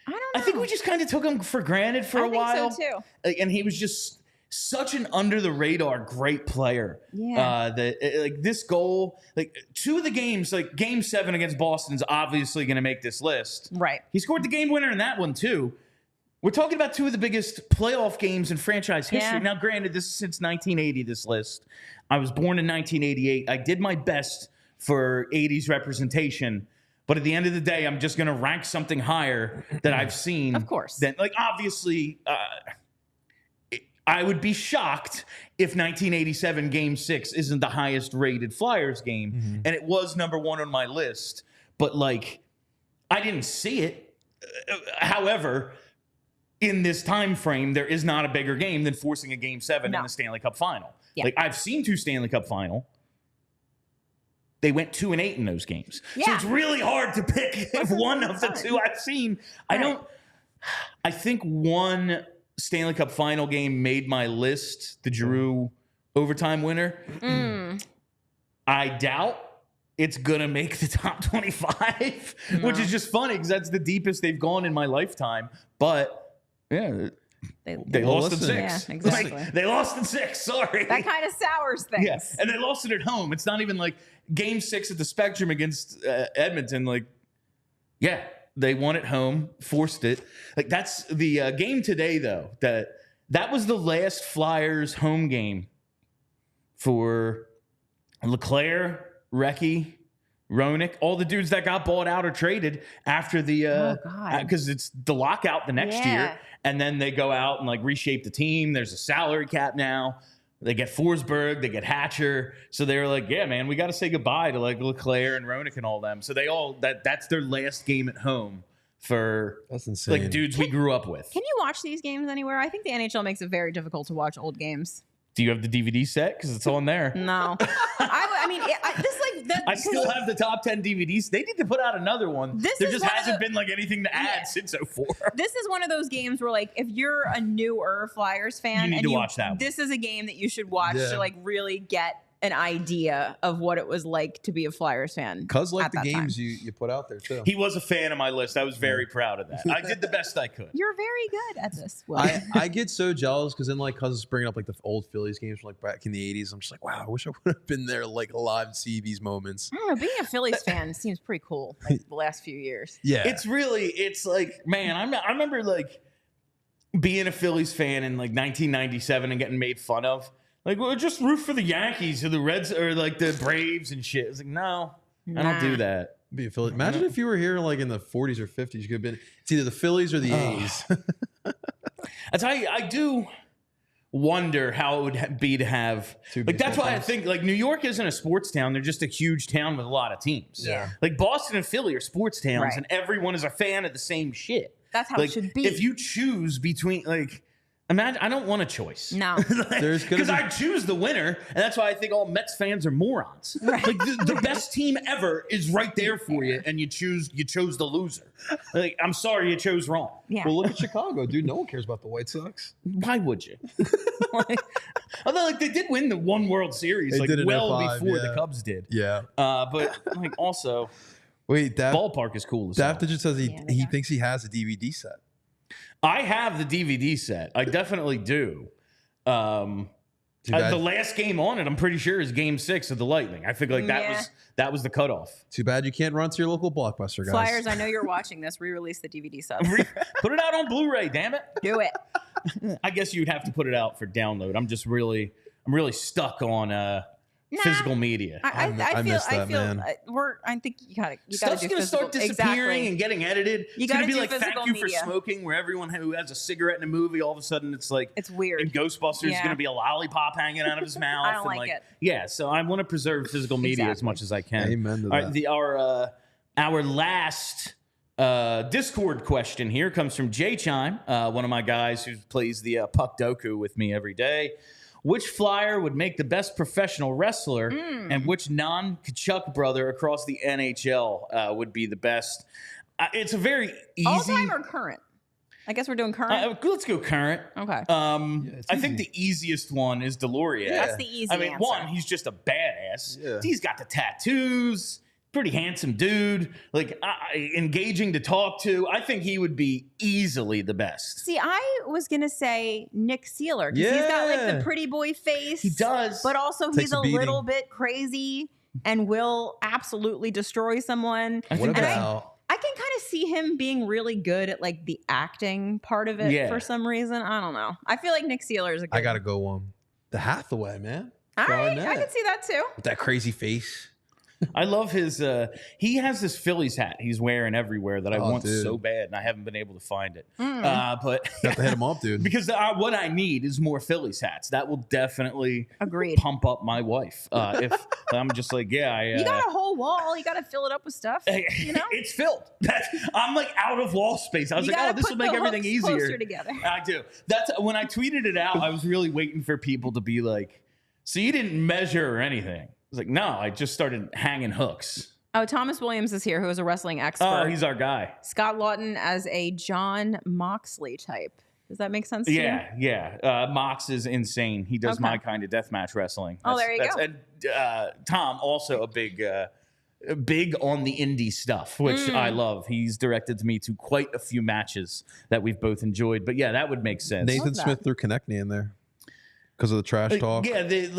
I don't know. I think we just kind of took him for granted for a while. I think so, too. Like, and he was just such an under-the-radar great player. Yeah. Like, this goal, like, two of the games, like, Game 7 against Boston's obviously going to make this list. Right. He scored the game winner in that one, too. We're talking about two of the biggest playoff games in franchise history. Yeah. Now, granted, this is since 1980, this list. I was born in 1988. I did my best for 80s representation. But at the end of the day, I'm just going to rank something higher that I've seen. Of course. Then, like, obviously, I would be shocked if 1987 Game 6 isn't the highest rated Flyers game. And it was number one on my list. But, like, I didn't see it. However, in this time frame, there is not a bigger game than forcing a Game 7 in the Stanley Cup Final. Yeah. Like, I've seen two Stanley Cup Final. They went 2-8 in those games. So it's really hard to pick one of the two I've seen. I think one Stanley Cup Final game made my list, the Giroux overtime winner. I doubt it's going to make the top 25, which is just funny because that's the deepest they've gone in my lifetime. But, yeah, they lost in 6. Yeah, exactly. Like, they lost in 6, sorry. That kind of sours things. Yeah, and they lost it at home. It's not even like Game 6 at the Spectrum against Edmonton. Like, yeah, they won at home, forced it. Like, that's the game today, though. That was the last Flyers home game for LeClaire, Recchi, Roenick, all the dudes that got bought out or traded after the because it's the lockout the next year, and then they go out and like reshape the team. There's a salary cap now. They get Forsberg, they get Hatcher, so they were like, yeah, man, we got to say goodbye to like LeClaire and Roenick and all them. So they all that's their last game at home for That's insane. like dudes we grew up with. Can you watch these games anywhere? I think the NHL makes it very difficult to watch old games. Do you have the DVD set? Because it's on there. No, I mean, I still have the top 10 DVDs. They need to put out another one. There just hasn't been like anything to add since 04. This is one of those games where, like, if you're a newer Flyers fan, You need to watch that one. This is a game that you should watch to like really get an idea of what it was like to be a Flyers fan. Cuz like at the that games time. you put out there too. He was a fan of my list. I was very proud of that. I did the best I could. You're very good at this, Will. I get so jealous because then like Cousins bringing up like the old Phillies games from like back in the 80s. I'm just like, wow, I wish I would have been there like live to see these moments. I don't know. Being a Phillies fan seems pretty cool. Like the last few years. Yeah, It's like, man, I remember like being a Phillies fan in like 1997 and getting made fun of. Like, well, just root for the Yankees or the Reds or like the Braves and shit. It's like, no, I don't do that. be a Philly. Imagine if you were here like in the 40s or 50s. You could have been. It's either the Phillies or the A's. That's how I do wonder how it would be to have like. That's why I think like New York isn't a sports town. They're just a huge town with a lot of teams. Yeah. Like Boston and Philly are sports towns, Right. and everyone is a fan of the same shit. That's how Like, it should be. If you choose between like. Imagine, I don't want a choice. No. Because I choose the winner, and that's why I think all Mets fans are morons. Right. Like the best team ever is right there for you, and you chose the loser. Like, I'm sorry, you chose wrong. Yeah. Well, look at Chicago, dude. No one cares about the White Sox. Why would you? Although, like, they did win the one World Series, They like did in well 05, before yeah. the Cubs did. Yeah. But like also, Wait, ballpark is cool as hell. Dapta just says Yeah, he thinks he has a DVD set. I have the DVD set. I definitely do. The last game on it, I'm pretty sure, is Game 6 of the Lightning. I think that was the cutoff. Too bad you can't run to your local Blockbuster, guys. Flyers, I know you're watching this. Re-release the DVD sub. Put it out on Blu-ray, damn it. Do it. I guess you'd have to put it out for download. I'm really stuck on physical media. I think you gotta Stuff's do gonna start disappearing and getting edited. You it's gonna gotta be do like Thank physical You media. for Smoking, where everyone who has a cigarette in a movie, all of a sudden it's like it's weird. In Ghostbusters, Yeah. gonna be a lollipop hanging out of his mouth. I don't like it. Yeah, so I want to preserve physical media as much as I can. Amen to all right, that. Our last Discord question here comes from Jay Chime, one of my guys who plays the Puck Doku with me every day. Which Flyer would make the best professional wrestler, and which non-Kachuk brother across the NHL would be the best? It's a very easy. All-time or current? I guess we're doing current. Let's go current. Okay. I think the easiest one is Delorier. That's the easy answer. One, he's just a badass. Yeah. He's got the tattoos. Pretty handsome dude, like engaging to talk to. I think he would be easily the best. See, I was gonna say Nick Seeler because he's got like the pretty boy face. He does, but also Takes he's a a beating. little bit crazy and will absolutely destroy someone. What about? I can kind of see him being really good at like the acting part of it for some reason. I don't know. I feel like Nick Seeler is a good. I gotta go on the Hathaway, man. All right, Garnett. I can see that too. With that crazy face. I love his. He has this Phillies hat he's wearing everywhere that I want so bad, and I haven't been able to find it. But Got to hit him up, dude. Because what I need is more Phillies hats. That will definitely Agreed. pump up my wife. If I'm just like, you got a whole wall. You got to fill it up with stuff. You know, it's filled. I'm like out of wall space. I was like, this will make everything easier. Closer together. I do. That's when I tweeted it out. I was really waiting for people to be like, "So you didn't measure or anything?" I was like, no, I just started hanging hooks. Oh, Thomas Williams is here, who is a wrestling expert. Oh, he's our guy. Scott Lawton as a John Moxley type. Does that make sense to you? Yeah. Mox is insane. He does my kind of deathmatch wrestling. There you go. And Tom, also a big on the indie stuff, which I love. He's directed me to quite a few matches that we've both enjoyed. But yeah, that would make sense. Nathan Smith threw Konechny in there. Because of the trash talk. Yeah, he'd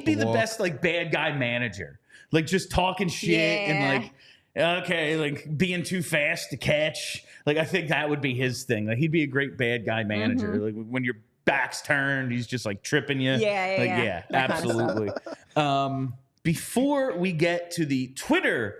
be the best like bad guy manager. Like just talking shit and like being too fast to catch. Like I think that would be his thing. Like he'd be a great bad guy manager. Like when your back's turned, he's just like tripping you. Yeah, absolutely. Before we get to the Twitter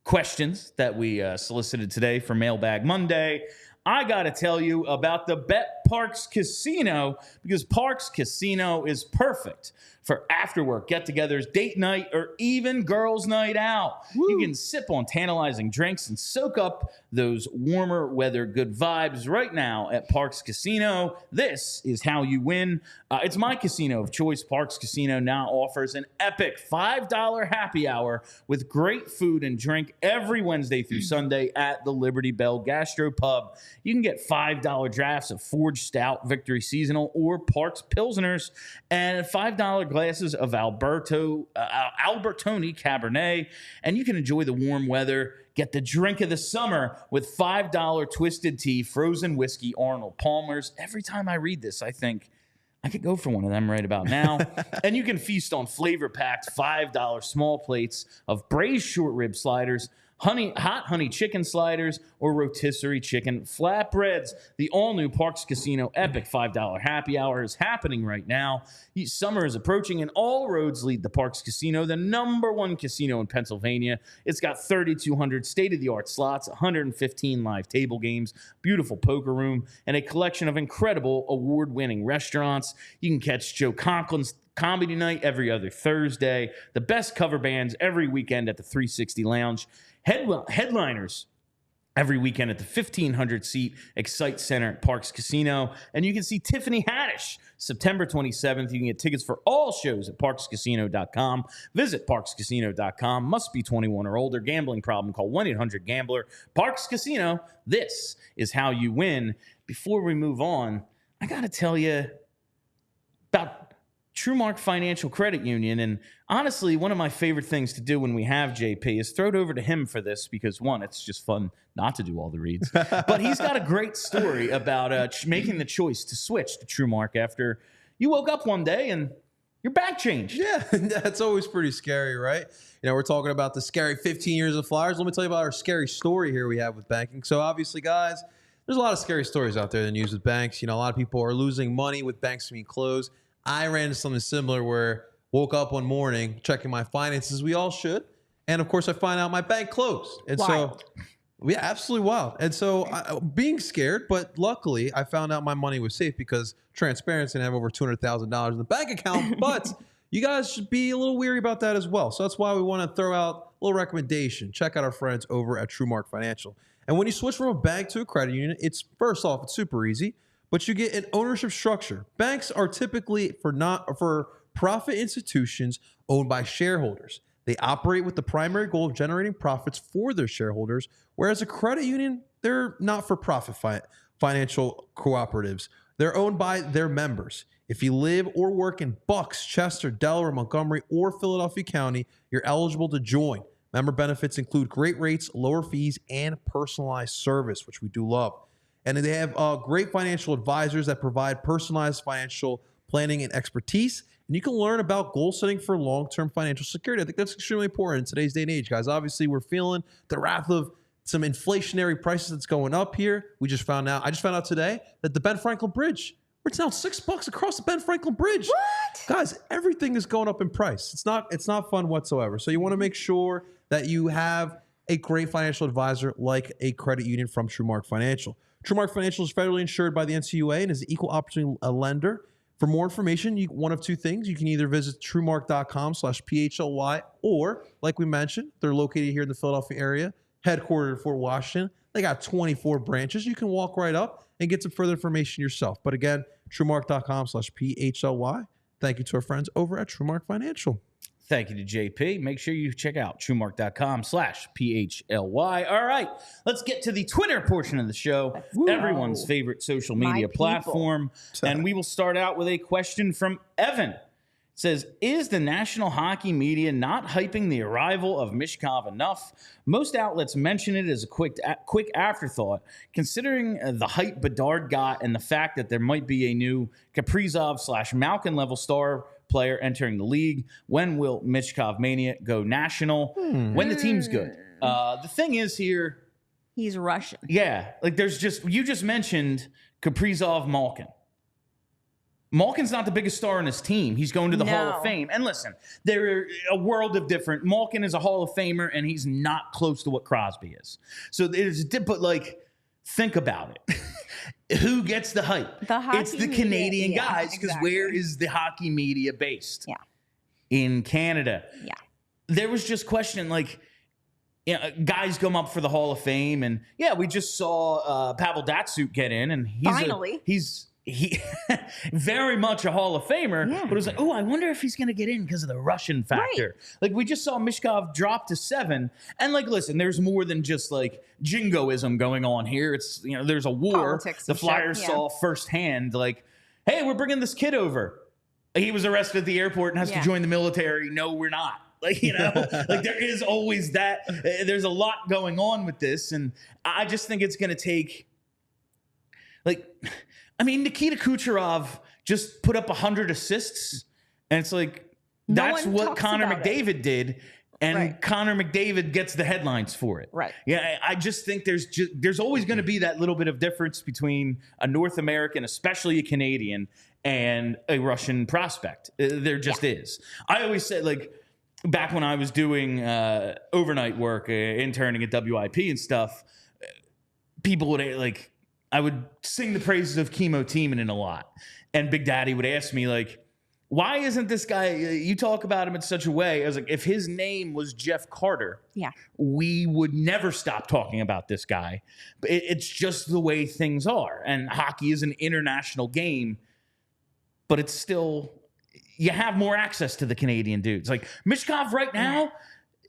questions that we solicited today for Mailbag Monday, I got to tell you about the Bet Parks Casino, because Parks Casino is perfect for after-work get-togethers, date night, or even girls' night out. Woo. You can sip on tantalizing drinks and soak up those warmer weather good vibes right now at Parks Casino. This is how you win. It's my casino of choice. Parks Casino now offers an epic $5 happy hour with great food and drink every Wednesday through Sunday at the Liberty Bell Gastro Pub. You can get $5 drafts of Forged Stout, Victory Seasonal, or Parks Pilsners, and $5 glasses of Albertoni Cabernet. And you can enjoy the warm weather. Get the drink of the summer with $5 Twisted Tea, frozen whiskey, Arnold Palmer's. Every time I read this, I think I could go for one of them right about now. And you can feast on flavor-packed $5 small plates of braised short rib sliders, hot honey chicken sliders, or rotisserie chicken flatbreads. The all-new Parks Casino Epic $5 happy hour is happening right now. Summer is approaching, and all roads lead to Parks Casino, the #1 casino in Pennsylvania. It's got 3,200 state-of-the-art slots, 115 live table games, beautiful poker room, and a collection of incredible award-winning restaurants. You can catch Joe Conklin's Comedy Night every other Thursday, the best cover bands every weekend at the 360 Lounge, headliners every weekend at the 1,500-seat Excite Center at Parks Casino. And you can see Tiffany Haddish September 27th. You can get tickets for all shows at parkscasino.com. Visit parkscasino.com. Must be 21 or older. Gambling problem, call 1-800-GAMBLER. Parks Casino, this is how you win. Before we move on, I got to tell you about TrueMark Financial Credit Union. And honestly, one of my favorite things to do when we have JP is throw it over to him for this because, one, it's just fun not to do all the reads. But he's got a great story about making the choice to switch to TrueMark after you woke up one day and your bank changed. Yeah, that's always pretty scary, right? You know, we're talking about the scary 15 years of Flyers. Let me tell you about our scary story here we have with banking. So obviously, guys, there's a lot of scary stories out there in the news with banks. You know, a lot of people are losing money with banks being closed. I ran into something similar where woke up one morning checking my finances. We all should. And of course, I find out my bank closed. And Wild. so, yeah, absolutely wild. And so being scared, but luckily I found out my money was safe because transparency and I have over $200,000 in the bank account. But you guys should be a little weary about that as well. So that's why we want to throw out a little recommendation. Check out our friends over at TrueMark Financial. And when you switch from a bank to a credit union, it's first off, it's super easy, but you get an ownership structure. Banks are typically for profit institutions owned by shareholders. They operate with the primary goal of generating profits for their shareholders, whereas a credit union, they're not for profit financial cooperatives. They're owned by their members. If you live or work in Bucks, Chester, Delaware, Montgomery, or Philadelphia County, you're eligible to join. Member benefits include great rates, lower fees, and personalized service, which we do love. And they have great financial advisors that provide personalized financial planning and expertise. And you can learn about goal setting for long-term financial security. I think that's extremely important in today's day and age, guys. Obviously, we're feeling the wrath of some inflationary prices that's going up here. I just found out today that the Ben Franklin Bridge, it's now $6 across the Ben Franklin Bridge. What? Guys, everything is going up in price. It's not fun whatsoever. So you want to make sure that you have a great financial advisor like a credit union from TrueMark Financial. TrueMark Financial is federally insured by the NCUA and is an equal opportunity lender. For more information, one of two things. You can either visit truemark.com/PHLY or, like we mentioned, they're located here in the Philadelphia area, headquartered in Fort Washington. They got 24 branches. You can walk right up and get some further information yourself. But again, truemark.com/PHLY. Thank you to our friends over at TrueMark Financial. Thank you to JP. Make sure you check out truemark.com/PHLY. All right, let's get to the Twitter portion of the show, everyone's favorite social media platform. And we will start out with a question from Evan. It says, is the national hockey media not hyping the arrival of Michkov enough? Most outlets mention it as a quick afterthought, considering the hype Bedard got and the fact that there might be a new Kaprizov/Malkin level star player entering the league. When will Michkov mania go national? When the team's good. The thing is here, he's Russian. Yeah, like you just mentioned Kaprizov Malkin. Malkin's not the biggest star on his team. He's going to the Hall of Fame. And listen, they're a world of different. Malkin is a Hall of Famer, and he's not close to what Crosby is. So but like, think about it. Who gets the hype? It's the Canadian guys, because where is the hockey media based? Yeah. In Canada. Yeah. There was just question, like, guys come up for the Hall of Fame, and we just saw Pavel Datsyuk get in, and he's very much a Hall of Famer, but it was like, I wonder if he's going to get in because of the Russian factor. Right. Like, we just saw Michkov drop to 7. And, like, listen, there's more than just, like, jingoism going on here. It's, there's a war. The Flyers saw firsthand, like, hey, we're bringing this kid over. He was arrested at the airport and has to join the military. No, we're not. Like, like, there is always that. There's a lot going on with this. And I just think it's going to take, like, Nikita Kucherov just put up 100 assists, and it's like, that's what Connor McDavid did, and Connor McDavid gets the headlines for it. Right. Yeah, I just think there's always going to be that little bit of difference between a North American, especially a Canadian, and a Russian prospect. There just is. I always said, like, back when I was doing overnight work, interning at WIP and stuff, people would, like, I would sing the praises of Chemo Timonen a lot. And Big Daddy would ask me, like, why isn't this guy, you talk about him in such a way. I was like, if his name was Jeff Carter, we would never stop talking about this guy. But it's just the way things are. And hockey is an international game, but it's still, you have more access to the Canadian dudes. Like, Michkov right now,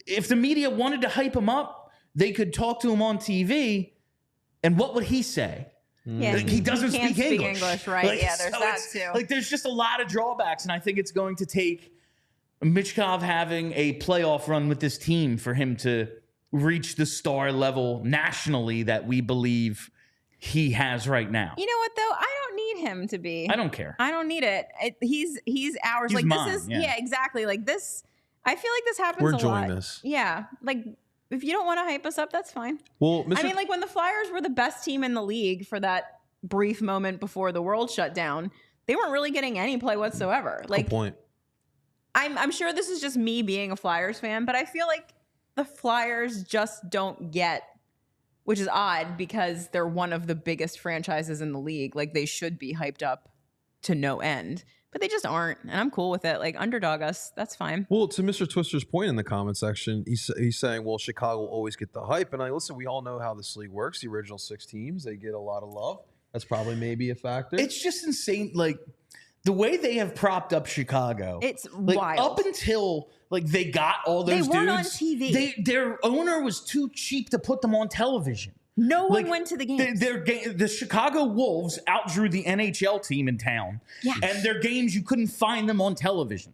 if the media wanted to hype him up, they could talk to him on TV. And what would he say? Yeah, Like, he doesn't can't speak English. right? Like, Yeah, there's so that it's- too. Like, there's just a lot of drawbacks, and I think it's going to take Michkov having a playoff run with this team for him to reach the star level nationally that we believe he has right now. You know what though? I don't need him to be. I don't care. I don't need it. He's ours. He's like mine, this is yeah. exactly. Like this. I feel like this happens We're a enjoying lot. this. Yeah, like if you don't want to hype us up, that's fine. Well, Mr. I mean, like when the Flyers were the best team in the league for that brief moment before the world shut down, they weren't really getting any play whatsoever. Like, good point. I'm sure this is just me being a Flyers fan, but I feel like the Flyers just don't get, which is odd because they're one of the biggest franchises in the league. Like they should be hyped up to no end, but they just aren't. And I'm cool with it. Like underdog us, that's fine. Well, to Mr. Twister's point in the comment section, he's saying, well, Chicago will always get the hype. And listen, we all know how this league works. The original 6 teams, they get a lot of love. That's probably maybe a factor. It's just insane. Like the way they have propped up Chicago. It's like, wild. Up until like they got all those They weren't dudes. on TV. Their owner was too cheap to put them on television. No one Like, went to the games. The Chicago Wolves outdrew the NHL team in town. Yeah. And their games, you couldn't find them on television.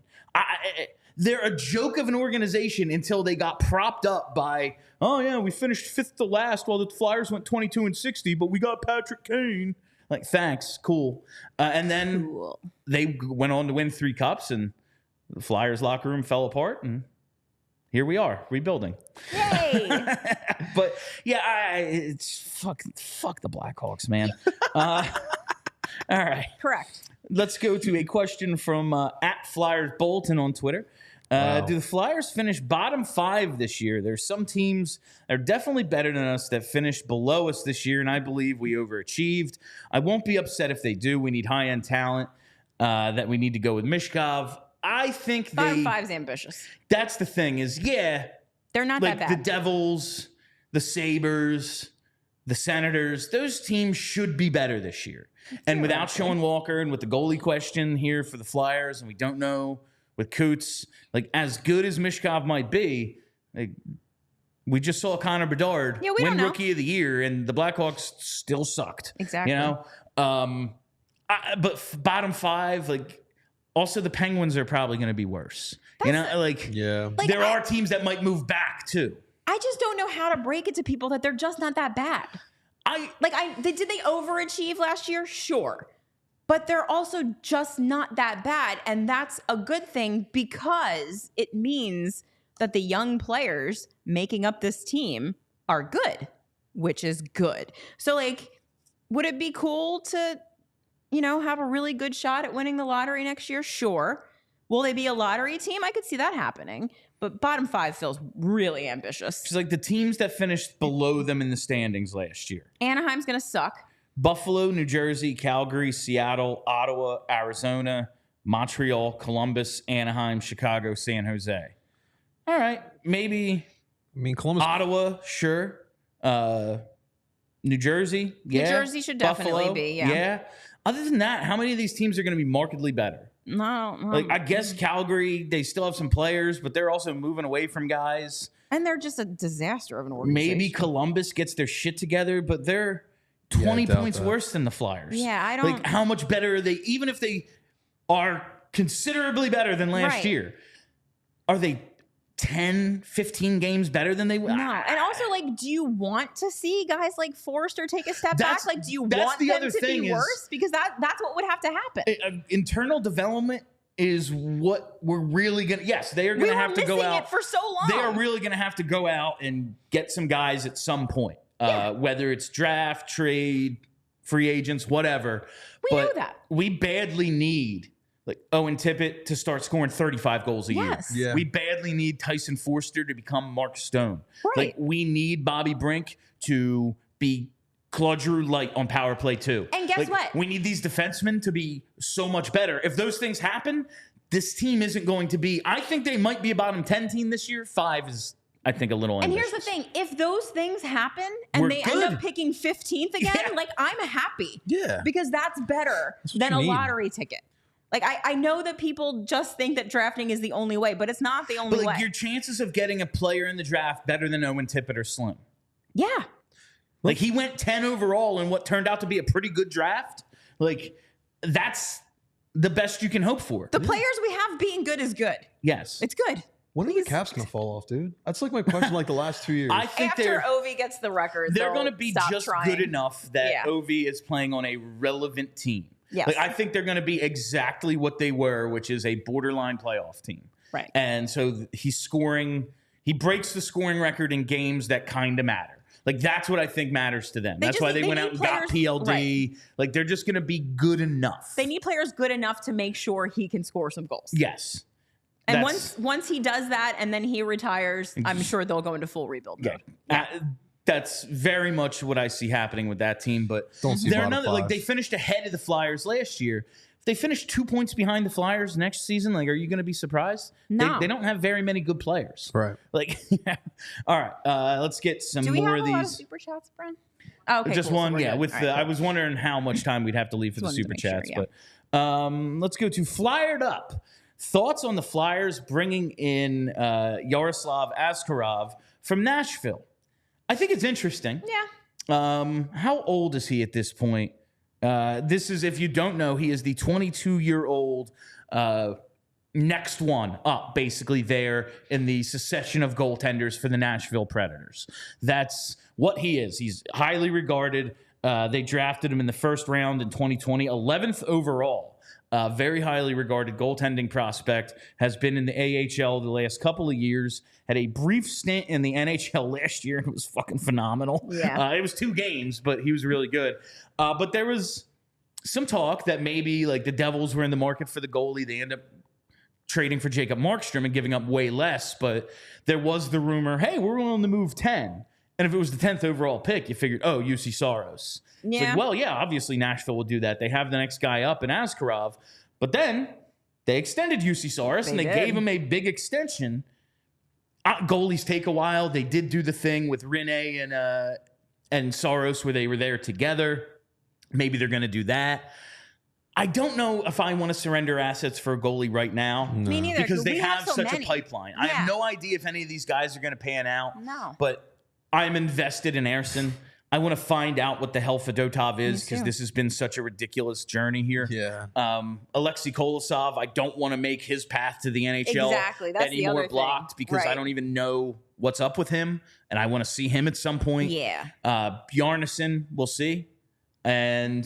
They're a joke of an organization until they got propped up by, oh, yeah, we finished 5th to last while the Flyers went 22-60, but we got Patrick Kane. Like, thanks, cool. And then they went on to win 3 cups, and the Flyers locker room fell apart, and here we are, rebuilding. Yay! But yeah, it's fuck the Blackhawks, man. All right, Correct. let's go to a question from at Flyers Bolton on Twitter. Wow. Do the Flyers finish bottom 5 this year? There's some teams that are definitely better than us that finished below us this year, and I believe we overachieved. I won't be upset if they do. We need high-end talent that we need to go with Michkov. I think Bottom 5's ambitious. that's the thing is, yeah, They're not like that the bad. Devils, the Sabres, the Senators, those teams should be better this year. And without Sean Walker and with the goalie question here for the Flyers, and we don't know with Coots, like as good as Michkov might be, like, we just saw Connor Bedard we win don't know. Rookie of the Year, and the Blackhawks still sucked. Exactly. You know, but bottom 5, like. Also, the Penguins are probably going to be worse. Yeah. There are teams that might move back too. I just don't know how to break it to people that they're just not that bad. Did they overachieve last year? Sure. But they're also just not that bad. And that's a good thing because it means that the young players making up this team are good, which is good. So, would it be cool to, have a really good shot at winning the lottery next year? Sure. Will they be a lottery team? I could see that happening. But bottom 5 feels really ambitious. It's like the teams that finished below them in the standings last year. Anaheim's going to suck. Buffalo, New Jersey, Calgary, Seattle, Ottawa, Arizona, Montreal, Columbus, Anaheim, Chicago, San Jose. All right. Maybe I mean, Columbus. Ottawa, sure. New Jersey, yeah. New Jersey should definitely Buffalo, be, yeah. Other than that, how many of these teams are going to be markedly better? No. I guess Calgary, they still have some players, but they're also moving away from guys. And they're just a disaster of an organization. Maybe Columbus gets their shit together, but they're 20 doubt points that. worse than the Flyers. Yeah, I don't- Like, how much better are they? Even if they are considerably better than last Right. year, are they 10, 15 games better than they were? No. And also, do you want to see guys like Forrester take a step That's- back? Do you that's want the them other to thing be is- worse? Because that's what would have to happen. Internal development is what we're really going to. Yes, they are going to have to go out. It for so long. They are really going to have to go out and get some guys at some point, whether it's draft, trade, free agents, whatever. We know that. We badly need Owen Tippett to start scoring 35 goals a Yes. year. Yeah. We badly need Tyson Forster to become Mark Stone. Right. We need Bobby Brink to be Claude Giroux light on power play too. And guess what? We need these defensemen to be so much better. If those things happen, this team isn't going to be. I think they might be a bottom 10 team this year. 5 is, I think, a little And ambitious. here's the thing: if those things happen and We're they end good. up picking 15th again, Yeah. I'm happy. Yeah. Because that's better what than you a need. lottery ticket. I know that people just think that drafting is the only way, but it's not the only But way. your chances of getting a player in the draft better than Owen Tippett are slim. Yeah. Like, he went 10 overall in what turned out to be a pretty good draft. Like, that's the best you can hope for. The players we have being good is good. Yes. It's good. When are the Caps going to fall off, dude? That's like my question like the last 2 years. I think After Ovi gets the record, they're going to be just good enough that Ovi is playing on a relevant team. Yes. Like, I think they're going to be exactly what they were, which is a borderline playoff team. Right. And so he's scoring. He breaks the scoring record in games that kind of matter. Like, that's what I think matters to them. That's why they went out and got PLD. Right. Like, they're just going to be good enough. They need players good enough to make sure he can score some goals. Yes. And once he does that and then he retires, I'm sure they'll go into full rebuild mode. Yeah. That's very much what I see happening with that team. But they're another, like, they finished ahead of the Flyers last year. If they finish 2 points behind the Flyers next season, like, are you going to be surprised? No. They don't have very many good players. Right. Like, all right. Let's get some more of these. Do we have a lot of super chats, Brent? Oh, okay, just cool. one, So yeah. With right, I was wondering how much time we'd have to leave for the super chats, but let's go to Flyered Up. Thoughts on the Flyers bringing in Yaroslav Askarov from Nashville? I think it's interesting. Yeah. How old is he at this point? This is, if you don't know, he is the 22-year-old next one up, basically, there in the succession of goaltenders for the Nashville Predators. That's what he is. He's highly regarded. They drafted him in the first round in 2020, 11th overall. Very highly regarded goaltending prospect, has been in the AHL the last couple of years, had a brief stint in the NHL last year, and it was fucking phenomenal. Yeah. It was 2 games, but he was really good. But there was some talk that maybe, like, the Devils were in the market for the goalie. They end up trading for Jacob Markstrom and giving up way less, but there was the rumor, hey, we're willing to move 10. And if it was the 10th overall pick, you figured, oh, UC Saros. Yeah. It's like, well, yeah, obviously Nashville will do that. They have the next guy up in Askarov. But then they extended UC Saros and they gave him a big extension. Goalies take a while. They did do the thing with Rene and Saros where they were there together. Maybe they're going to do that. I don't know if I want to surrender assets for a goalie right now. No. Me neither. Because they have so such many. A pipeline. Yeah. I have no idea if any of these guys are going to pan out. No. But I'm invested in Ersson. I want to find out what the hell Fedotov is because this has been such a ridiculous journey here. Yeah. Alexei Kolosov, I don't want to make his path to the NHL That's any more blocked because I don't even know what's up with him, and I want to see him at some point. Yeah. Bjarnason, we'll see. And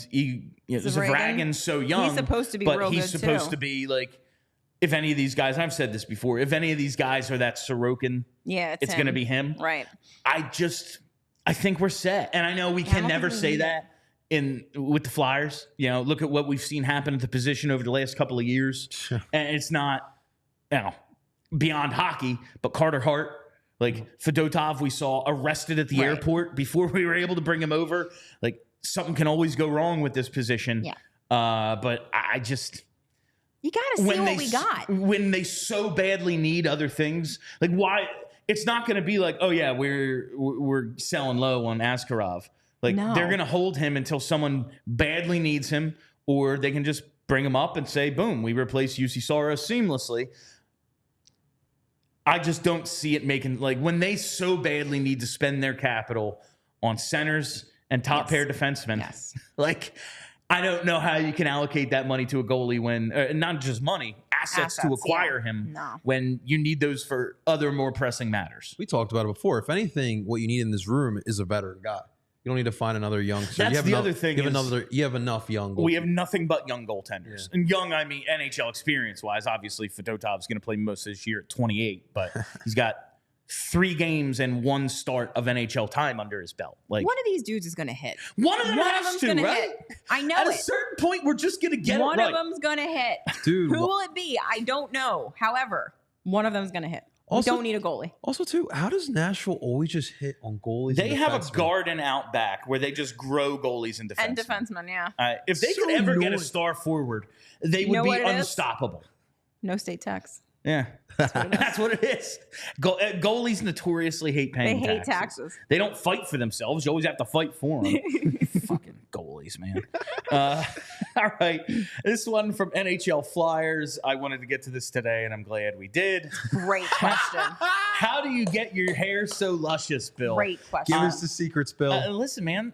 Zavragin's so young. He's supposed to be real good, he's supposed to be like, if any of these guys, I've said this before, if any of these guys are that Sorokin, it's going to be him. Right. I think we're set. And I know we can never say that with the Flyers. You know, look at what we've seen happen at the position over the last couple of years. And it's not, beyond hockey, but Carter Hart, like Fedotov, we saw arrested at the airport before we were able to bring him over. Like, something can always go wrong with this position. Yeah. But I just... You got to see what we got. When they so badly need other things, like why... It's not going to be like, oh, yeah, we're selling low on Askarov. Like, they're going to hold him until someone badly needs him, or they can just bring him up and say, boom, we replace UC Saros seamlessly. I just don't see it making, like, when they so badly need to spend their capital on centers and top pair defensemen. Yes. Like, I don't know how you can allocate that money to a goalie when, not just money, assets to acquire him when you need those for other more pressing matters. We talked about it before. If anything, what you need in this room is a veteran guy. You don't need to find another young. That's the other thing. You have enough young goaltenders. We have nothing but young goaltenders. And young, I mean, NHL experience-wise, obviously Fedotov's going to play most of this year at 28, but he's got 3 games and 1 start of NHL time under his belt. Like, one of these dudes is going to hit. One of them has to, right? Hit. I know At a certain point, we're just going to get one it right. One of them's going to hit. Dude, who will it be? I don't know. However, one of them's going to hit. Also, we don't need a goalie. Also, too, how does Nashville always just hit on goalies? They have a garden out back where they just grow goalies and defensemen. And defensemen, yeah. If they could ever get a star forward, they would be unstoppable. No state tax. Yeah. That's what it is. Goalies notoriously hate paying They hate taxes. They don't fight for themselves. You always have to fight for them. Fucking goalies, man. All right. This one from NHL Flyers. I wanted to get to this today, and I'm glad we did. Great question. How do you get your hair so luscious, Bill? Great question. Give us the secrets, Bill. Listen, man.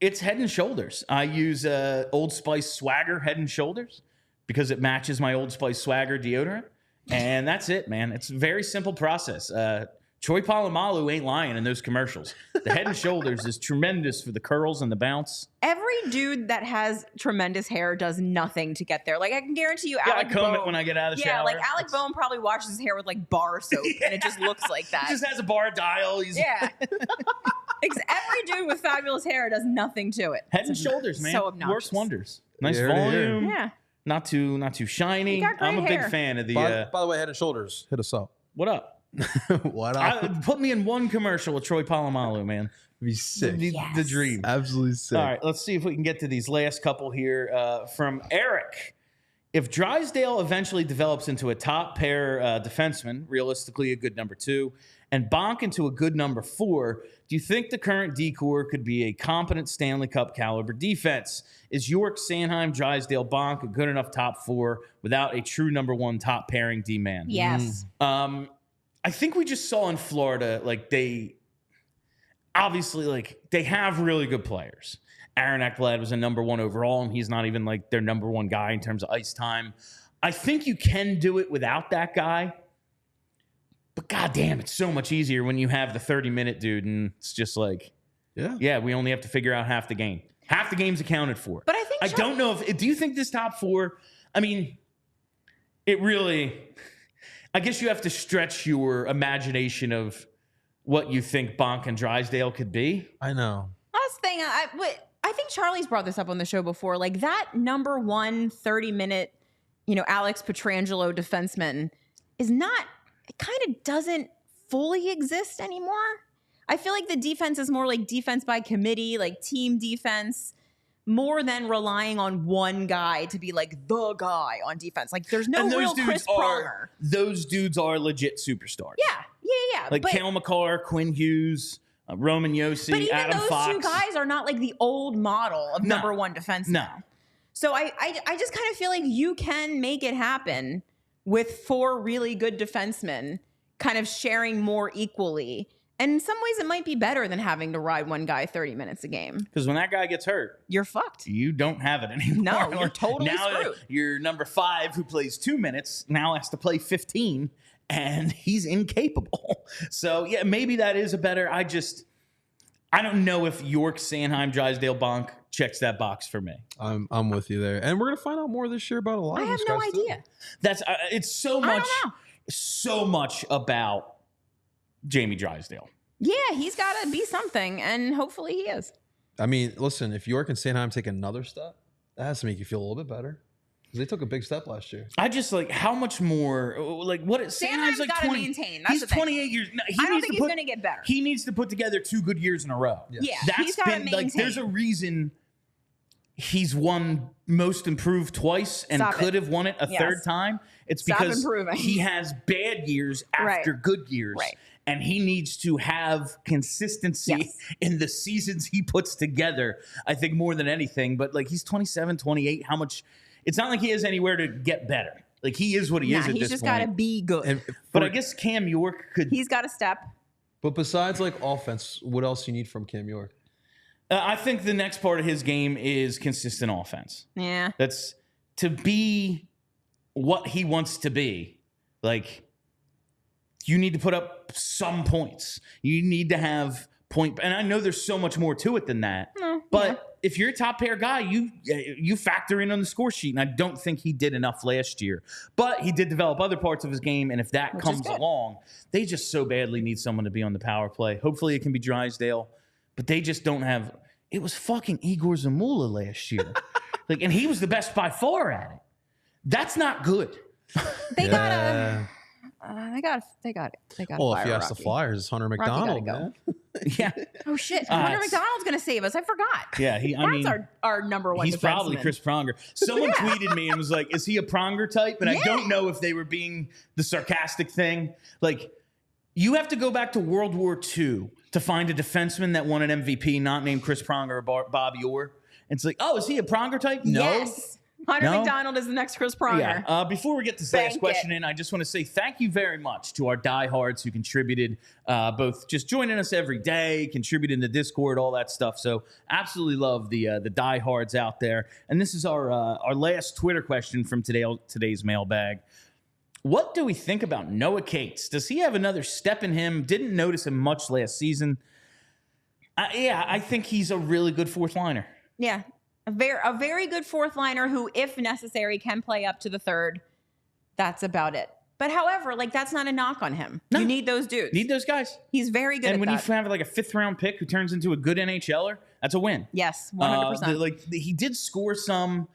It's Head and Shoulders. I use Old Spice Swagger Head and Shoulders because it matches my Old Spice Swagger deodorant. And that's it, man. It's a very simple process. Troy Polamalu ain't lying in those commercials. The Head and Shoulders is tremendous for the curls and the bounce. Every dude that has tremendous hair does nothing to get there. Like, I can guarantee you, I Alec comb Boehm, it when I get out of the shower. Yeah, like Alec Boehm probably washes his hair with like bar soap, and it just looks like that. He just has a bar dial. Yeah. Every dude with fabulous hair does nothing to it. Head and Shoulders, man. So obnoxious. Works wonders. Nice Here to hear. volume. Yeah. Not too shiny. You got great I'm a big hair. fan of the. By the way, Head and Shoulders, hit us up. What up? What up? Put me in one commercial with Troy Polamalu, man. Be sick. The dream. Absolutely sick. All right, let's see if we can get to these last couple here. From Eric. If Drysdale eventually develops into a top pair defenseman, realistically a good number 2, and Bonk into a good number 4, do you think the current D-core could be a competent Stanley Cup caliber defense? Is York, Sanheim, Drysdale, Bonk a good enough top 4 without a true number 1 top pairing D-man? Yes. I think we just saw in Florida, like they have really good players. Aaron Ekblad was a number 1 overall, and he's not even like their number 1 guy in terms of ice time. I think you can do it without that guy. But goddamn, it's so much easier when you have the 30-minute dude, and it's just like, yeah, we only have to figure out half the game. Half the game's accounted for. But I think I don't know if do you think this top 4? I mean, it really. I guess you have to stretch your imagination of what you think Bonk and Drysdale could be. I know. Last thing, I think Charlie's brought this up on the show before. Like that number 1 30-minute, Alex Pietrangelo defenseman is not. It kind of doesn't fully exist anymore. I feel like the defense is more like defense by committee, like team defense, more than relying on one guy to be like the guy on defense. Like there's no real Chris Pronger. Those dudes are legit superstars. Yeah. Like Cale Makar, Quinn Hughes, Roman Yossi, but even Adam those Fox. 2 guys are not like the old model of number 1 defenseman. No. So I just kind of feel like you can make it happen with 4 really good defensemen kind of sharing more equally. And in some ways, it might be better than having to ride one guy 30 minutes a game. Because when that guy gets hurt, you're fucked. You don't have it anymore. No, you're totally screwed. Your number 5, who plays 2 minutes, now has to play 15, and he's incapable. So, yeah, maybe that is a better. I don't know if York, Sanheim, Drysdale, Bonk checks that box for me. I'm with you there, and we're gonna find out more this year about a lot. I of have these no guys idea. Too. That's it's so much about Jamie Drysdale. Yeah, he's got to be something, and hopefully he is. I mean, listen, if York and Sanheim take another step, that has to make you feel a little bit better. They took a big step last year. I just like how much more like what Sanheim's like got to 20. maintain. That's He's the thing. 28 years. No, I don't think he's going to get better. He needs to put together 2 good years in a row. Yes. Yeah, That's he's got to maintain. like there's a reason he's won most improved twice and could have won it a third time. It's because he has bad years after good years. Right. And he needs to have consistency in the seasons he puts together, I think, more than anything. But like he's 27, 28. How much? It's not like he has anywhere to get better. Like he is what he is at this point. He's just got to be good. But I guess Cam York could. He's got to step. But besides like offense, what else you need from Cam York? I think the next part of his game is consistent offense. Yeah. That's to be what he wants to be. Like, you need to put up some points. You need to have point. And I know there's so much more to it than that. But if you're a top pair guy, you factor in on the score sheet. And I don't think he did enough last year. But he did develop other parts of his game. And if that comes along, they just so badly need someone to be on the power play. Hopefully it can be Drysdale. But they just don't have. It was fucking Igor Zamula last year. And he was the best by far at it. That's not good. They got it. Well, if you ask the Flyers, it's Hunter McDonald, man. Yeah. Oh shit! I wonder if McDonald's going to save us. I forgot. Yeah, That's our number one. He's probably defenseman. Chris Pronger. Someone tweeted me and was like, "Is he a Pronger type?" And I don't know if they were being the sarcastic thing. Like, you have to go back to World War II to find a defenseman that won an MVP not named Chris Pronger or Bobby Orr. And it's like, oh, is he a Pronger type? No. Yes. Hunter McDonald is the next Chris Pronger. Yeah. Before we get this last question in, I just want to say thank you very much to our diehards who contributed, both just joining us every day, contributing to Discord, all that stuff. So absolutely love the diehards out there. And this is our last Twitter question from today's mailbag. What do we think about Noah Cates? Does he have another step in him? Didn't notice him much last season. I think he's a really good fourth liner. Yeah. A very good fourth liner who, if necessary, can play up to the third. That's about it. But however, like, that's not a knock on him. No. You need those dudes. Need those guys. He's very good and at that. And when you have like a 5th round pick who turns into a good NHLer, that's a win. Yes, 100%. He did score some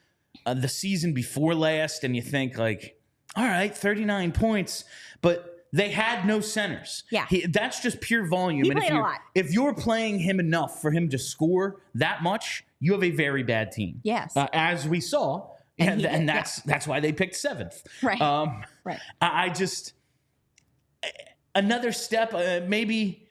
the season before last, and you think like, all right, 39 points, but they had no centers. Yeah. That's just pure volume. He played a lot. If you're playing him enough for him to score that much, you have a very bad team. Yes. As we saw. And that's why they picked 7th. Right. Right. I just another step, maybe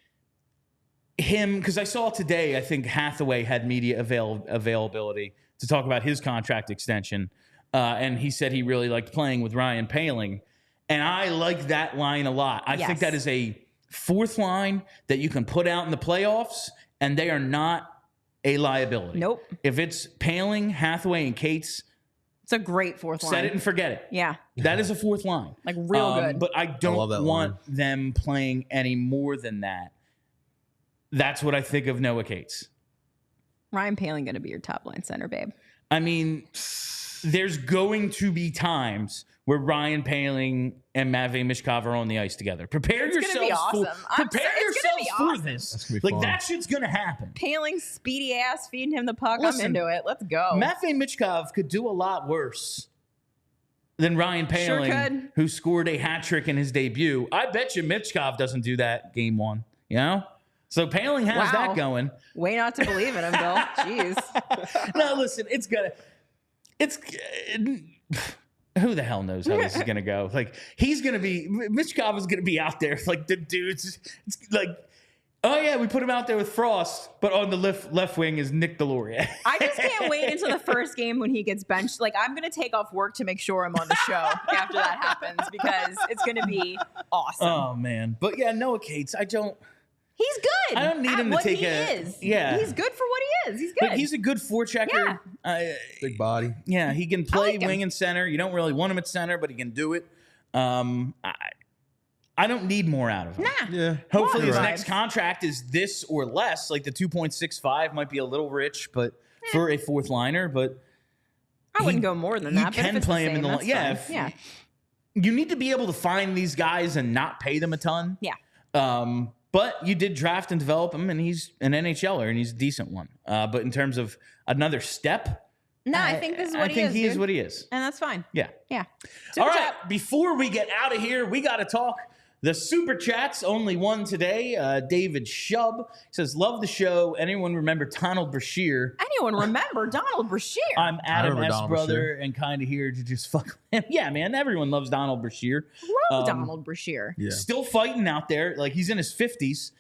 him, because I saw today, I think Hathaway had media availability to talk about his contract extension. And he said he really liked playing with Ryan Poehling. And I like that line a lot. I think that is a fourth line that you can put out in the playoffs, and they are not a liability. Nope. If it's Poehling, Hathaway, and Cates, it's a great fourth line. Set it and forget it. Yeah. That is a fourth line. Like, real good. But I don't want them playing any more than that. That's what I think of Noah Cates. Ryan Poehling going to be your top line center, babe. I mean, there's going to be times where Ryan Poehling and Matvei Michkov are on the ice together. Prepare yourselves for this. Like, that shit's going to happen. Poehling's speedy ass feeding him the puck. Listen, I'm into it. Let's go. Matvei Michkov could do a lot worse than Ryan Poehling, who scored a hat trick in his debut. I bet you Michkov doesn't do that game 1, you know? So Poehling has that going. Way not to believe in him, Bill. Jeez. No, listen, who the hell knows how this is going to go? Like, Michkov is going to be out there. Like, the dudes, it's like, oh yeah, we put him out there with Frost, but on the left wing is Nick Delaware. I just can't wait until the first game when he gets benched. Like, I'm going to take off work to make sure I'm on the show after that happens, because it's going to be awesome. Oh man. But yeah, Noah Cates, he's good. I don't need him to take Yeah. He's good for what he is. He's good. Like, he's a good forechecker. Yeah. Big body. Yeah, he can play wing and center. You don't really want him at center, but he can do it. I don't need more out of him. Nah. Yeah. Hopefully his next contract is this or less. Like, the 2.65 might be a little rich, but for a fourth liner, but I wouldn't go more than that. You can play him in the yeah. You need to be able to find these guys and not pay them a ton. Yeah. But you did draft and develop him, and he's an NHLer, and he's a decent one. But in terms of another step, I think this is what he is. I think he is what he is. And that's fine. Yeah. Yeah. All right. Before we get out of here, we got to talk the super chats. Only one today. David Shub says, love the show. Anyone remember Donald Brashear? Anyone remember Donald Brashear? I'm Adam S. brother and kind of here to just fuck with him. Yeah, man. Everyone loves Donald Brashear. Love Donald Brashear. Yeah. Still fighting out there. Like, he's in his 50s.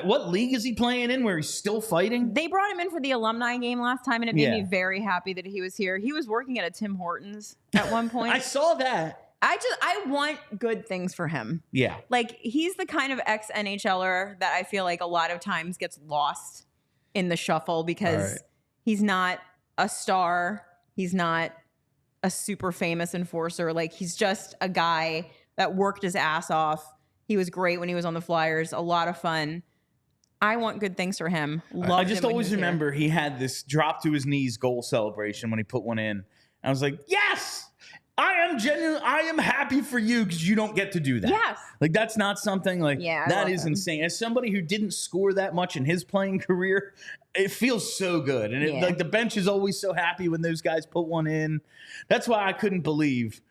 What league is he playing in where he's still fighting? They brought him in for the alumni game last time, and it made me very happy that he was here. He was working at a Tim Hortons at one point. I saw that. I want good things for him. Yeah. Like, he's the kind of ex-NHLer that I feel like a lot of times gets lost in the shuffle because he's not a star. He's not a super famous enforcer. Like, he's just a guy that worked his ass off. He was great when he was on the Flyers. A lot of fun. I want good things for him. I just always remember he had this drop to his knees goal celebration when he put one in. I was like, yes, I am happy for you because you don't get to do that. Yes. Like, that's not something like, that is insane. As somebody who didn't score that much in his playing career, it feels so good. And like, the bench is always so happy when those guys put one in. That's why I couldn't believe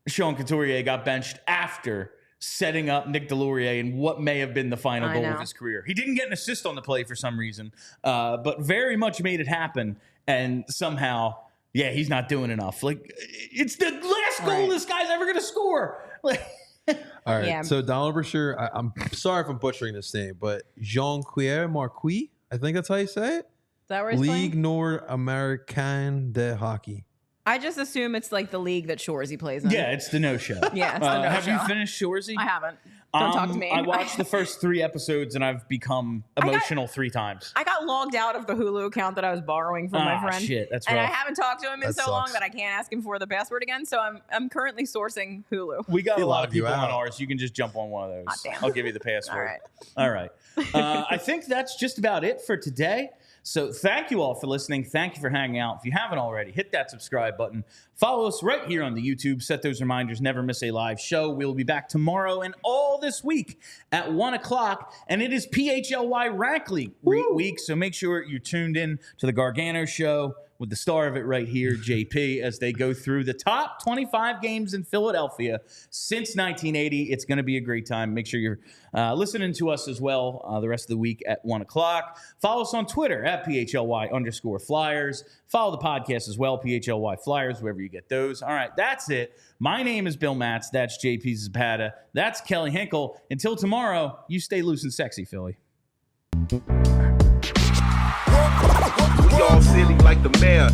Sean Couturier got benched after setting up Nick Delaware in what may have been the final I goal know. of his career. He didn't get an assist on the play for some reason, but very much made it happen. And somehow, yeah, he's not doing enough. Like, it's the last goal this guy's ever going to score. Like, All right. Yeah. So Donald Brashear, I'm sorry if I'm butchering this name, but Jean-Pierre Marquis, I think that's how you say it. Is that where he's Ligue playing? Nord-Américaine de Hockey. I just assume it's like the league that Shoresy plays in. yeah, it's the no-show. Yeah, it's the no-show. Have you finished Shoresy? I haven't. Don't talk to me. I watched the first 3 episodes, and I've become emotional 3 times. I got logged out of the Hulu account that I was borrowing from my friend. Shit, that's and I rough. haven't talked to him in That so long sucks. that I can't ask him for the password again. So I'm currently sourcing Hulu. We got He a lot of logged you people on out. ours. You can just jump on one of those. Hot damn. I'll give you the password. All All right. I think that's just about it for today. So thank you all for listening. Thank you for hanging out. If you haven't already, hit that subscribe button. Follow us right here on the YouTube. Set those reminders. Never miss a live show. We'll be back tomorrow and all this week at 1 o'clock. And it is PHLY Rack League week. So make sure you're tuned in to the Gargano Show with the star of it right here, JP, as they go through the top 25 games in Philadelphia since 1980. It's going to be a great time. Make sure you're listening to us as well the rest of the week at 1 o'clock. Follow us on Twitter at PHLY_Flyers. Follow the podcast as well, PHLY Flyers, wherever you get those. All right, that's it. My name is Bill Matz. That's JP Zapata. That's Kelly Hinkle. Until tomorrow, you stay loose and sexy, Philly. We all silly like the mayor.